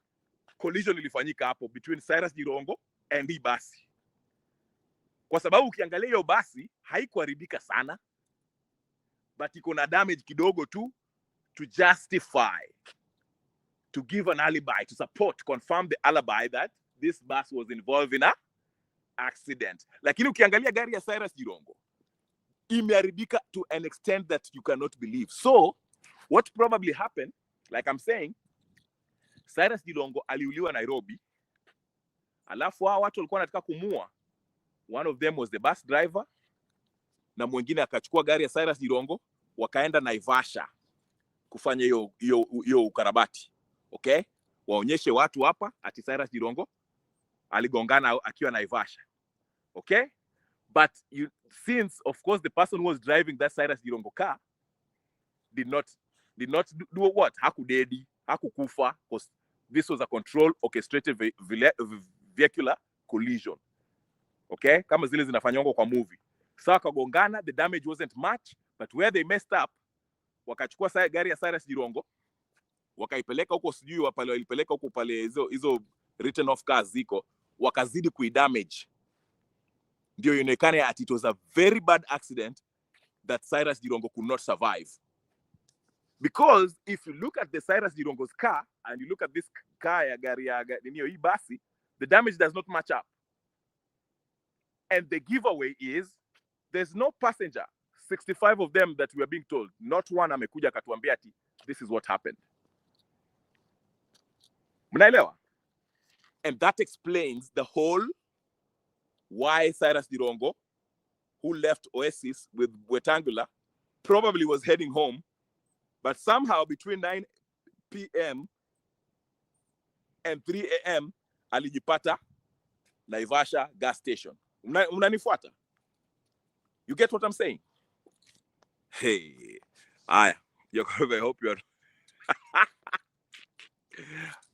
collision ilifanyika hapo between Cyrus Jirongo and hii basi. Kwa sababu ukiangalia hiyo basi haikuharibika sana, but iko na damage kidogo tu, to justify, to give an alibi, to support, confirm the alibi that this bus was involved in a accident. Lakini ukiangalia gari ya Cyrus Jirongo imeharibika to an extent that you cannot believe. So, what probably happened, like I'm saying, Cyrus Jirongo aliuliwa Nairobi, alafu hao watu walikuwa wanataka kumua. One of them was the bus driver, na mwingine akachukua gari ya Cyrus Jirongo, wakaenda Naivasha kufanya hiyo ukarabati. Okay? Waonyeshe watu hapa ati Cyrus Jirongo aligongana akiwa Naivasha. Okay? But since, of course, the person who was driving that Cyrus Jirongo car did not do what? Hakudedi, hakukufa, because this was a controlled, orchestrated vehicular collision. Okay? Kama zile zinafanywa kwa movie. So wakagongana, the damage wasn't much, but where they messed up, wakachukua gari ya Cyrus Jirongo, wakaipeleka huko, sijui walipeleka huko pale hizo written off cars ziko, wakazidi kuidamage. Ndio ionekane ati it was a very bad accident that Cyrus Jirongo could not survive. Because if you look at the Cyrus Jirongo's car and you look at this car ya gari ya hii basi, the damage does not match up. And the giveaway is there's no passenger. 65 of them that we are being told, not one amekuja katuambia ati this is what happened. Mnaelewa? And that explains the whole why Cyrus Jirongo, who left Oasis with Wetangula, probably was heading home, but somehow between 9 p.m. and 3 a.m. alijipata Naivasha gas station. Unanifuata? You get what I'm saying? Hey, I hope you're.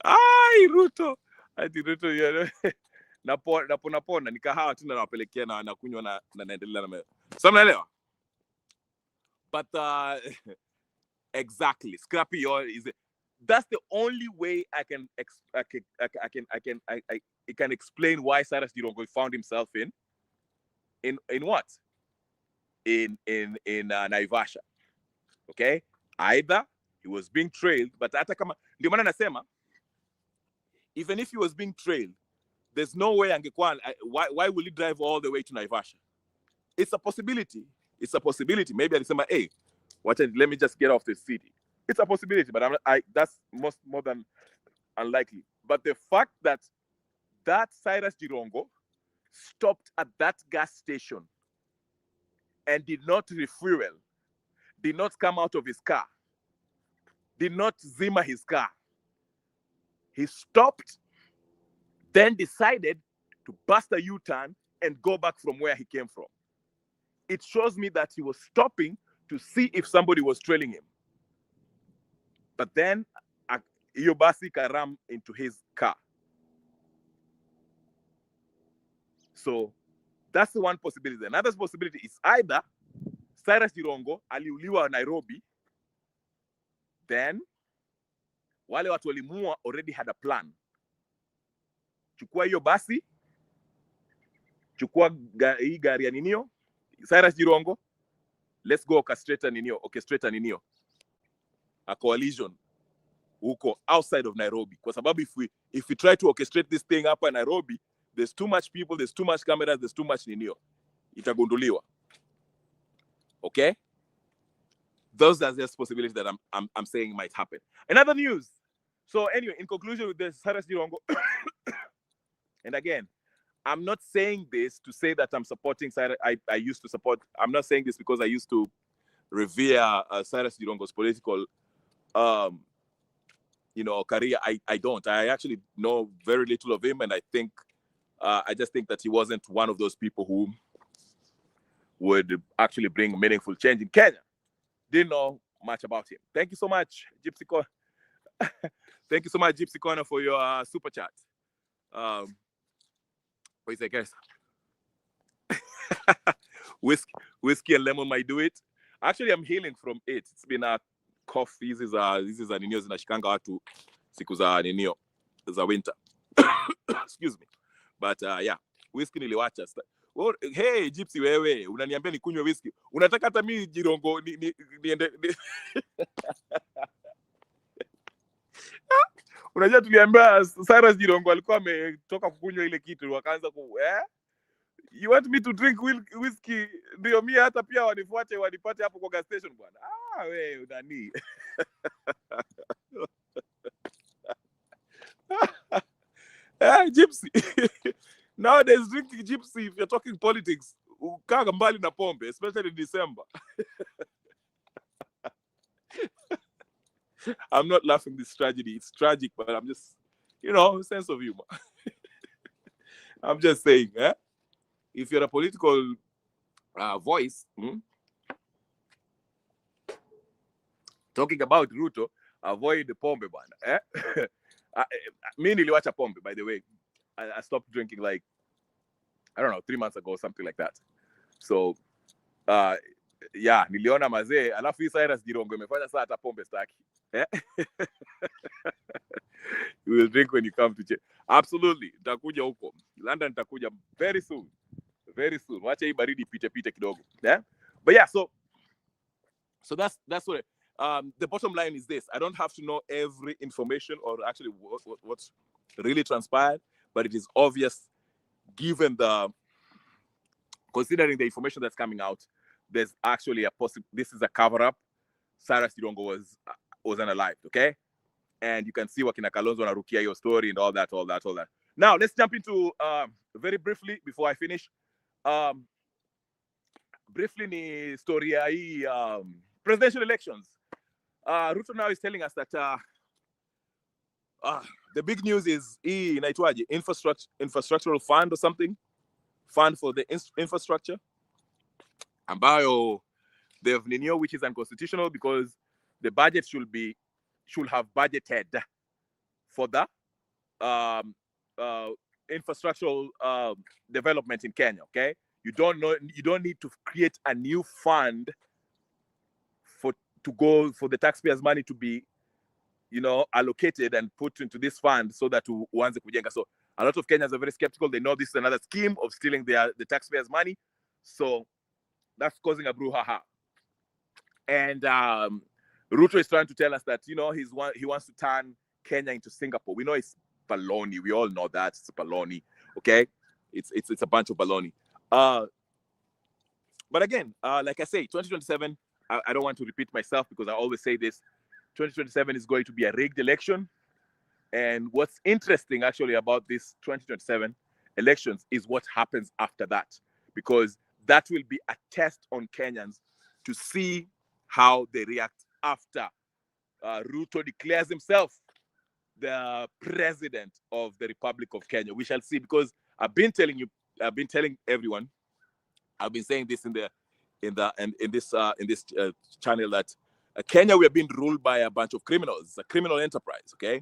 Ai, Ruto. Ati Ruto, napona ni kahawa tu nawapelekea na nakunywa na naendelea na. So mnaelewa? But exactly, Scrappy is that's the only way I can explain why Cyrus Jirongo found himself in what? In Naivasha. Okay? Either he was being trailed, but hata kama ndio maana nasema even if he was being trailed, there's no way angekuwa why will he drive all the way to Naivasha? It's a possibility. It's a possibility. Maybe alisema, hey, let me just get off the city. It's a possibility, but that's more than unlikely. But the fact that Cyrus Jirongo stopped at that gas station and did not refuel, did not come out of his car, did not zima his car. He stopped, then decided to bust a U-turn and go back from where he came from. It shows me that he was stopping to see if somebody was trailing him. But then, Iyobasi karam into his car. So, that's the one possibility. Another possibility is either Cyrus Jirongo aliuliwa Nairobi, then wale watu walimua already had a plan. Chukua hiyo basi, chukua hii gari ya ninio, Cyrus Jirongo, let's go orchestrate ninio. A coalition huko outside of Nairobi. Kwa sababu if we try to orchestrate this thing up in Nairobi, there's too much people, there's too much cameras, there's too much ninio. Itagunduliwa. Okay? Those are just possibilities that I'm saying might happen. Another news. So anyway, in conclusion with this, Cyrus Jirongo, and again, I'm not saying this to say that I'm supporting Cyrus. I used to support. I'm not saying this because I used to revere Cyrus Jirongo's political, career. I don't. I actually know very little of him, and I think I just think that he wasn't one of those people who would actually bring meaningful change in Kenya. Didn't know much about him. Thank you so much, Gypsy Corner. Thank you so much, Gypsy Corner, for your super chat. What do you say, guys? Whiskey and lemon might do it. Actually, I'm healing from it. It's been a cough. This is a ninio zinashikanga watu siku za ninio za winter. Excuse me. But yeah, whiskey niliwacha. Well, hey, Gypsy wewe, unaniambia nikunywe whiskey. Unataka hata mimi Jirongo niende Unajua tuliambia Cyrus Jirongo alikuwa ametoka kukunywa ile kitu wakaanza you want me to drink whiskey ndio mimi hata pia wanipate hapo kwa gas station bwana. Wewe unani. Gypsy. Nowadays drinking Gypsy, if you're talking politics, ukaga mbali na pombe, especially in December. I'm not laughing this tragedy. It's tragic, but I'm just, sense of humor. I'm just saying, if you're a political voice, talking about Ruto, avoid the pombe, bana. Me niliwacha pombe, by the way. I stopped drinking like, I don't know, 3 months ago, something like that. So, yeah, niliona mazee, alafu Cyrus Jirongo imefanya saa hata pombe staki. You will drink when you come to church. Absolutely. Nitakuja huko. London nitakuja very soon. Very soon. Wacha hii baridi pite kidogo. Yeah? But yeah, so that's what the bottom line is this. I don't have to know every information or actually what's really transpired, but it is obvious given considering the information that's coming out, there's actually this is a cover-up. Cyrus Jirongo was unalived, okay? And you can see wakina Kalonzo wanarukia your story and all that. Now, let's jump into, very briefly, before I finish, briefly ni story ya hii presidential elections. Ruto now is telling us that the big news is hii inaitwaje, infrastructural fund or something, fund for the infrastructure, ambayo they've ninio, which is unconstitutional because the budget should have budgeted for the infrastructural development in Kenya. Okay, you don't need to create a new fund to go for the taxpayers' money to be, allocated and put into this fund so that uanze kujenga. So a lot of Kenyans are very skeptical. They know this is another scheme of stealing the taxpayers' money. So that's causing a brouhaha. And Ruto is trying to tell us that, he wants to turn Kenya into Singapore. We know it's baloney. We all know that it's baloney. Okay, it's a bunch of baloney. But again, like I say, 2027. I don't want to repeat myself because I always say this. 2027 is going to be a rigged election. And what's interesting actually about this 2027 elections is what happens after that, because that will be a test on Kenyans to see how they react after Ruto declares himself the president of the Republic of Kenya. We shall see, because I've been telling everyone, I've been saying this in this channel, that Kenya, we are being ruled by a bunch of criminals. It's a criminal enterprise. Okay,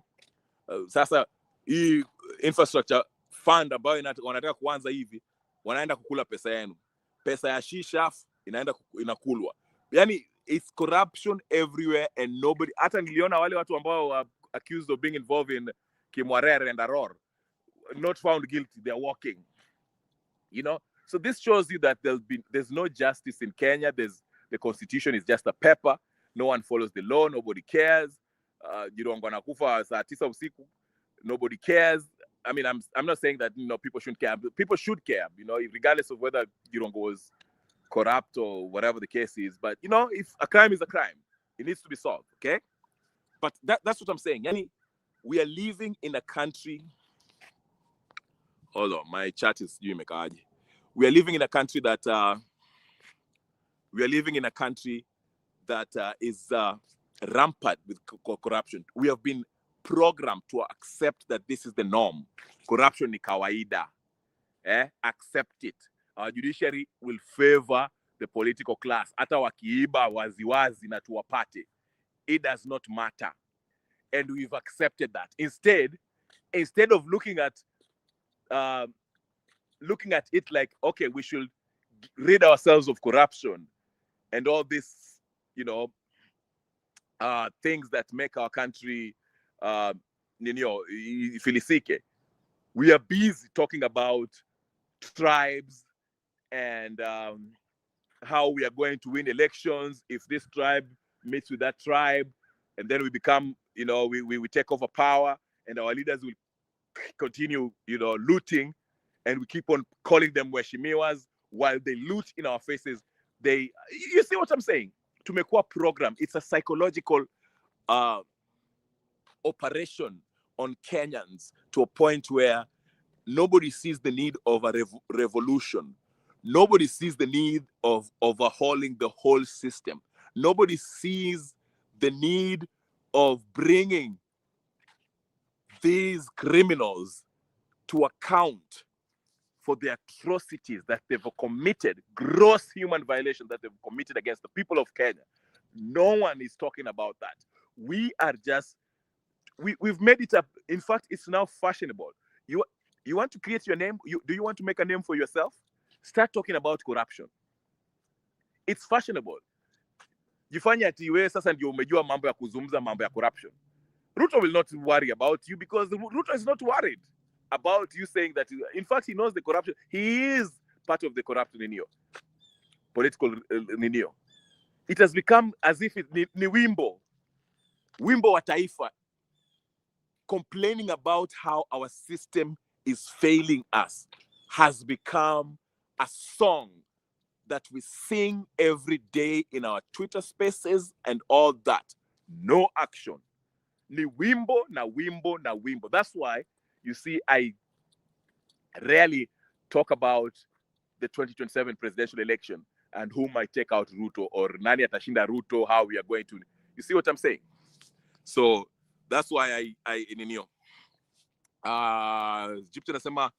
sasa hii infrastructure fund ambayo wanataka kuanza hivi, wanaenda kukula pesa yenu, pesa ya shisha inakulwa. Yani it's corruption everywhere and nobody. Hata niliona wale watu ambao are accused of being involved in Kimwarere and Aror, not found guilty, they're walking. So this shows you that there's no justice in Kenya. The constitution is just a paper. No one follows the law. Nobody cares. Jirongo anakufa saa 9 usiku. Nobody cares. I mean, I'm not saying that people shouldn't care. People should care, regardless of whether Jirongo was corrupt or whatever the case is. But if a crime is a crime, it needs to be solved. Okay, but that's what I'm saying. Yani, we are living in a country. Hold on, my chat is doing mekaji. We are living in a country that is rampant with corruption. We have been programmed to accept that this is the norm. Corruption ni kawaida. Accept it. Our judiciary will favor the political class. Hata wakiiba waziwazi na tuwapate. It does not matter. And we've accepted that. Instead of looking at it like, okay, we should rid ourselves of corruption and all this, things that make our country, filisike. We are busy talking about tribes and how we are going to win elections if this tribe meets with that tribe, and then we become, we take over power, and our leaders will continue, looting, and we keep on calling them weshimiwas while they loot in our faces. You see what I'm saying? Tumekuwa program. It's a psychological operation on Kenyans to a point where nobody sees the need of a revolution. Nobody sees the need of overhauling the whole system. Nobody sees the need of bringing these criminals to account for the atrocities that they've committed, gross human violations that they've committed against the people of Kenya. No one is talking about that. We are just, we've made it up. In fact, it's now fashionable. You want to create your name? Do you want to make a name for yourself? Start talking about corruption. It's fashionable. Jifanya ati wewe sasa ndio umejua mambo ya kuzungumza mambo ya corruption. Ruto will not worry about you because Ruto is not worried about you saying that. In fact, he knows the corruption. He is part of the corruption in your political ninio. It has become as if it's ni wimbo wa taifa, complaining about how our system is failing us, has become a song that we sing every day in our Twitter spaces and all that. No action. Ni wimbo na wimbo na wimbo. That's why you see I rarely talk about the 2027 presidential election and who might take out Ruto or nani atashinda Ruto, how we are going to. You see what I'm saying? So that's why I ninio. Jipton nasema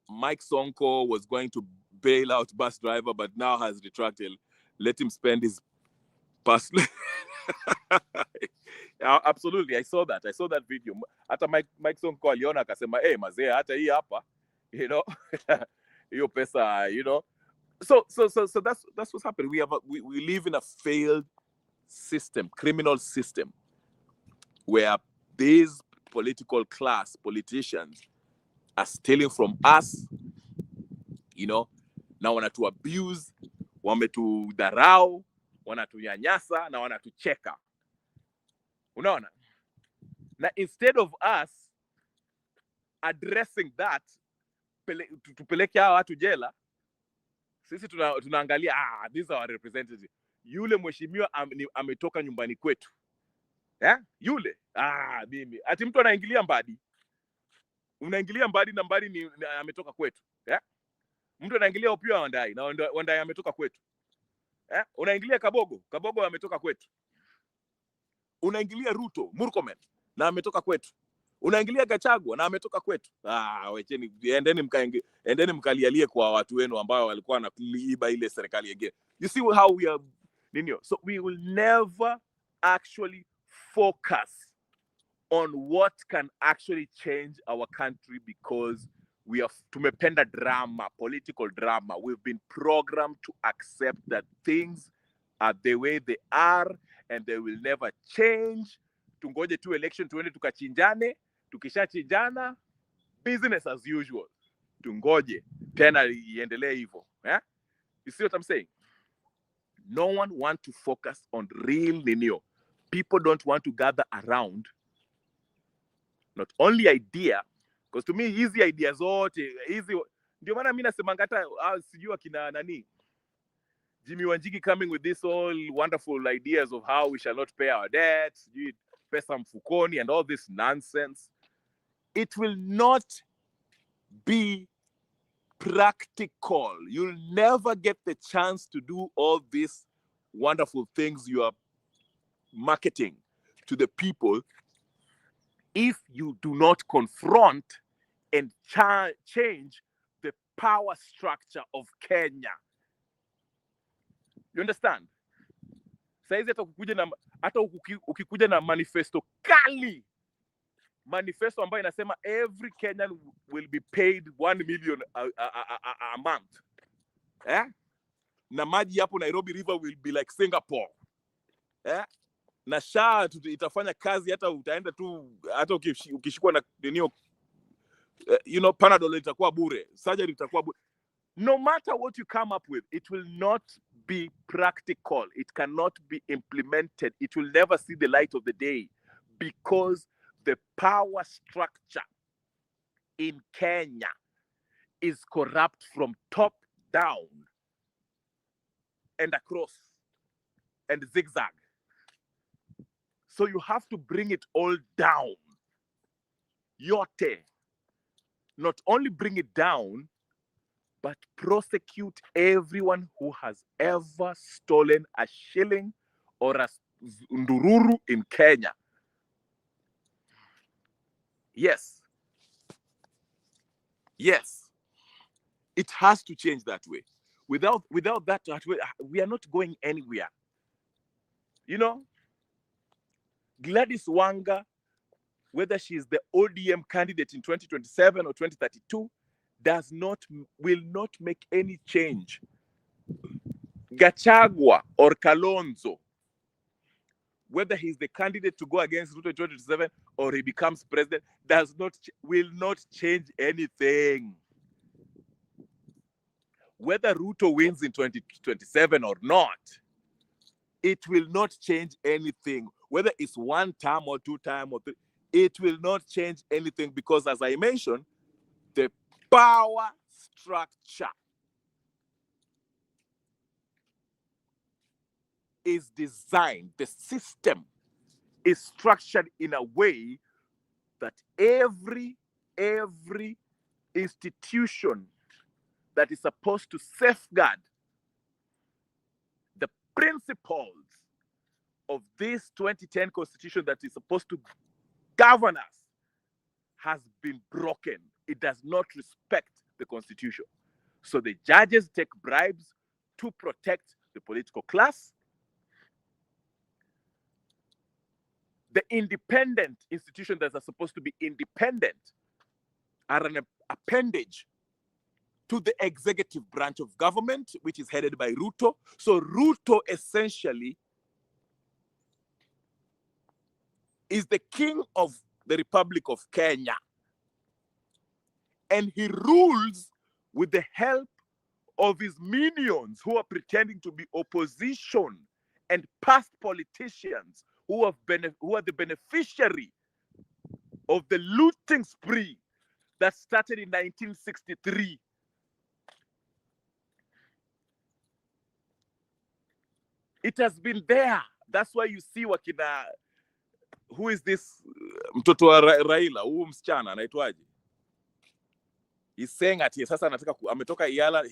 Mike Sonko was going to bail out bus driver, but now has retracted. Let him spend his past. Absolutely, I saw that video. Hata Mike Sonko aliona akasema, hey mazee, hata hii hapa, you know, hiyo pesa, you know. So that's what's happening. We live in a failed system, criminal system, where these politicians are stealing from us, you know. Na wanatu abuse, wametudharau, wanatunyanyasa na wanatucheka. Unaona? Na instead of us addressing that, tupeleke hawa watu jela, sisi tunaangalia, these are our representatives. Yule mheshimiwa ametoka nyumbani kwetu. Yule, mimi. Ati mtu anaingilia Mbadi. Unaingilia Mbadi na Mbadi ametoka kwetu. Mtu anaingilia Opiyo Wandayi na Wandayi ametoka kwetu. Unaingilia Kabogo ametoka kwetu. Unaingilia Ruto, Murkomen na ametoka kwetu. Unaingilia Gachagua na ametoka kwetu. Wecheni, endeni mkalialie kwa watu wenu ambao walikuwa wanakuiba ile serikali yake. You see how we are, so we will never actually focus on what can actually change our country because we have tumependa drama, political drama. We've been programmed to accept that things are the way they are and they will never change. Tungoje tu election tuende tukachinjane, tukishachinjana business as usual. Tungoje tena iendelee hivyo. You see what I'm saying? No one wants to focus on real ninio. People don't want to gather around not only idea, because to me easy ideas zote easy. Ndio maana mimi nasemanga hata sijui akina nani Jimmy Wanjigi coming with this all wonderful ideas of how we shall not pay our debts, pesa mfukoni and all this nonsense. It will not be practical. You'll never get the chance to do all these wonderful things you are marketing to the people if you do not confront and change the power structure of Kenya. You understand? Saizi hata ukikuja na manifesto kali, manifesto ambayo inasema every Kenyan will be paid 1 million a month. Na maji hapo Nairobi River will be like Singapore. Na SHA itafanya kazi hata utaenda tu, hata ukishikwa na Panadol itakuwa bure, surgery itakuwa bure. No matter what you come up with, it will not be practical. It cannot be implemented. It will never see the light of the day because the power structure in Kenya is corrupt from top down and across and zigzag. So you have to bring it all down. Yote. Not only bring it down, but prosecute everyone who has ever stolen a shilling or a ndururu in Kenya. Yes. Yes. It has to change that way. Without that way, we are not going anywhere. You know, Gladys Wanga, whether she is the ODM candidate in 2027 or 2032, will not make any change. Gachagua or Kalonzo, whether he's the candidate to go against Ruto in 2027 or he becomes president, will not change anything. Whether Ruto wins in 2027 or not, it will not change anything. Whether it's 1 term or 2 term or 3, it will not change anything because, as I mentioned, the power structure is designed, the system is structured in a way that every institution that is supposed to safeguard the principles of this 2010 constitution that is supposed to govern us has been broken. It does not respect the constitution. So the judges take bribes to protect the political class. The independent institutions that are supposed to be independent are an appendage to the executive branch of government, which is headed by Ruto. So Ruto essentially is the king of the Republic of Kenya. And he rules with the help of his minions who are pretending to be opposition and past politicians who are the beneficiary of the looting spree that started in 1963. It has been there. That's why you see wakina, who is this mtoto wa Raila, huyu msichana anaitwaje? He's saying at sasa anataka ametoka Iala,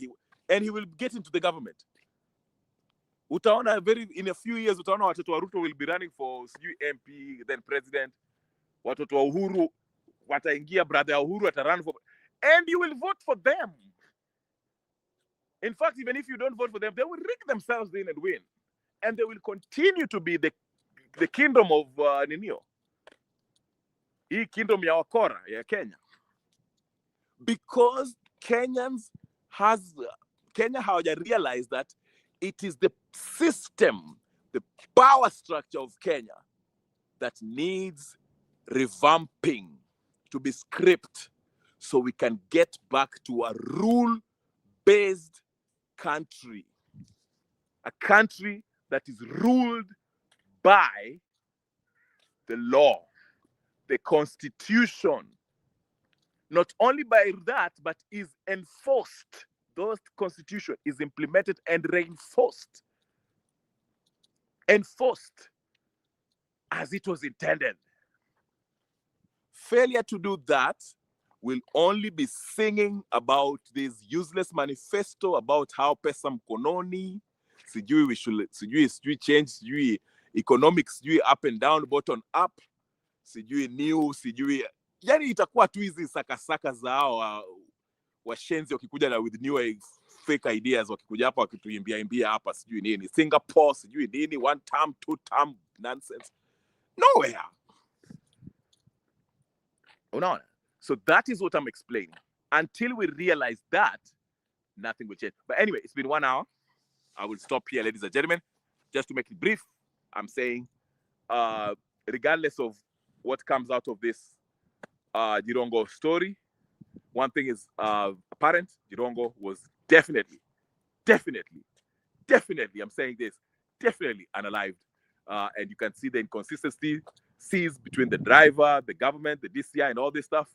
and he will get into the government. Utaona in a few years utaona watoto wa Ruto will be running for MP, then president. Watoto wa Uhuru wataingia, brother Uhuru atarun for, and you will vote for them. In fact, even if you don't vote for them, they will rig themselves in and win. And they will continue to be the kingdom of Ninio. Hii kingdom ya wakora ya Kenya. Because Kenya hawaja realized that it is the system, the power structure of Kenya that needs revamping, to be scrapped, so we can get back to a rule-based country. A country that is ruled by the law, the constitution. Not only by that, but is enforced. Those constitution is implemented and reinforced. Enforced as it was intended. Failure to do that will only be singing about this useless manifesto about how pesa mkononi, sijui change, sijui economics, sijui up and down, bottom up, sijui new, sijui, yani itakuwa tu hizi sakasaka za hao washenzi wakikuja na with new fake ideas, wakikuja hapa wakituimbia hapa sijui nini Singapore, sijui nini, one term, two term nonsense. Nowhere. Unaona? So that is what I'm explaining. Until we realize that, nothing will change. But anyway, it's been 1 hour. I will stop here, ladies and gentlemen. Just to make it brief, I'm saying, regardless of what comes out of this Jirongo story, one thing is apparent. Jirongo was definitely, I'm saying this, definitely unalived. And you can see the inconsistencies between the driver, the government, the DCI, and all this stuff.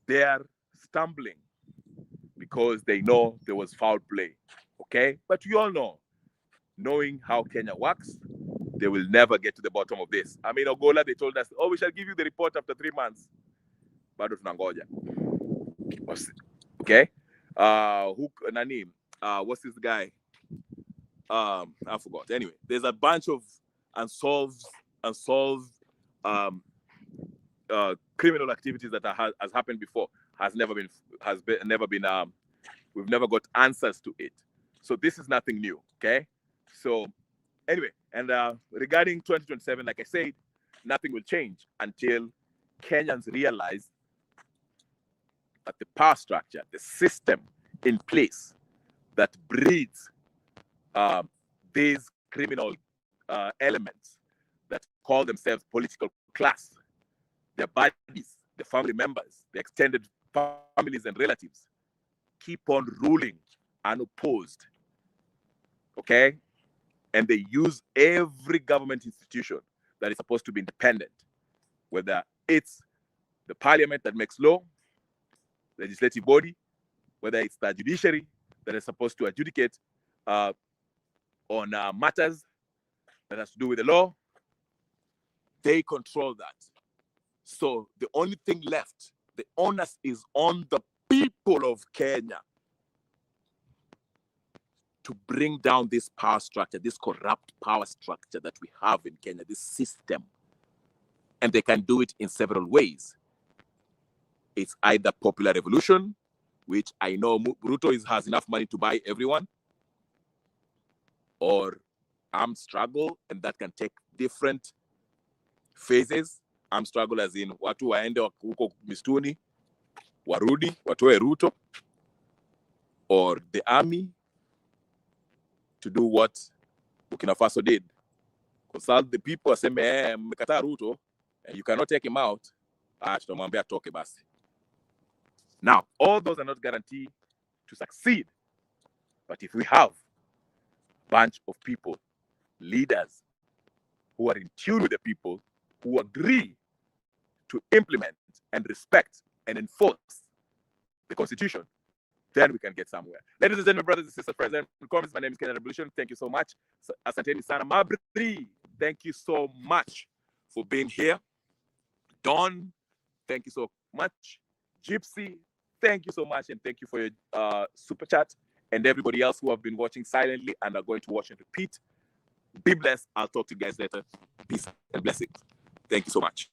They are stumbling because they know there was foul play. Okay? But you all know, knowing how Kenya works, they will never get to the bottom of this. I mean, Ogola, they told us, oh, we shall give you the report after 3 months. Bado tunangoja. Okay? What's this guy? I forgot. Anyway, there's a bunch of unsolved criminal activities that has happened before. We've never got answers to it. So this is nothing new. Okay? So anyway, and regarding 2027, like I said, nothing will change until Kenyans realize that the power structure, the system in place that breeds these criminal elements that call themselves political class, their buddies, the family members, the extended families and relatives, keep on ruling unopposed. Okay? And they use every government institution that is supposed to be independent, whether it's the parliament that makes law, legislative body, whether it's the judiciary that is supposed to adjudicate on matters that has to do with the law, They control that. So the only thing left, the onus is on the people of Kenya to bring down this power structure, this corrupt power structure that we have in Kenya, this system. And they can do it in several ways. It's either popular revolution, which I know Ruto has enough money to buy everyone, or armed struggle, and that can take different phases. Armed struggle as in watu waende huko mistuni, warudi, watoe Ruto, or the army to do what Burkina Faso did. Consult the people, aseme, mmekataa Ruto, and you cannot take him out. Tutamwambia atoke basi. Now, all those are not guaranteed to succeed. But if we have a bunch of people, leaders, who are in tune with the people, who agree to implement and respect and enforce the Constitution, then we can get somewhere. Ladies and gentlemen, brothers and sisters, friends, and comments, my name is Kenya Revolution. Thank you so much. Asanteni sana Mabri. Thank you so much for being here. Don, thank you so much. Gypsy, thank you so much, and thank you for your super chat. And everybody else who have been watching silently and are going to watch and repeat. Be blessed. I'll talk to you guys later. Peace and blessings. Thank you so much.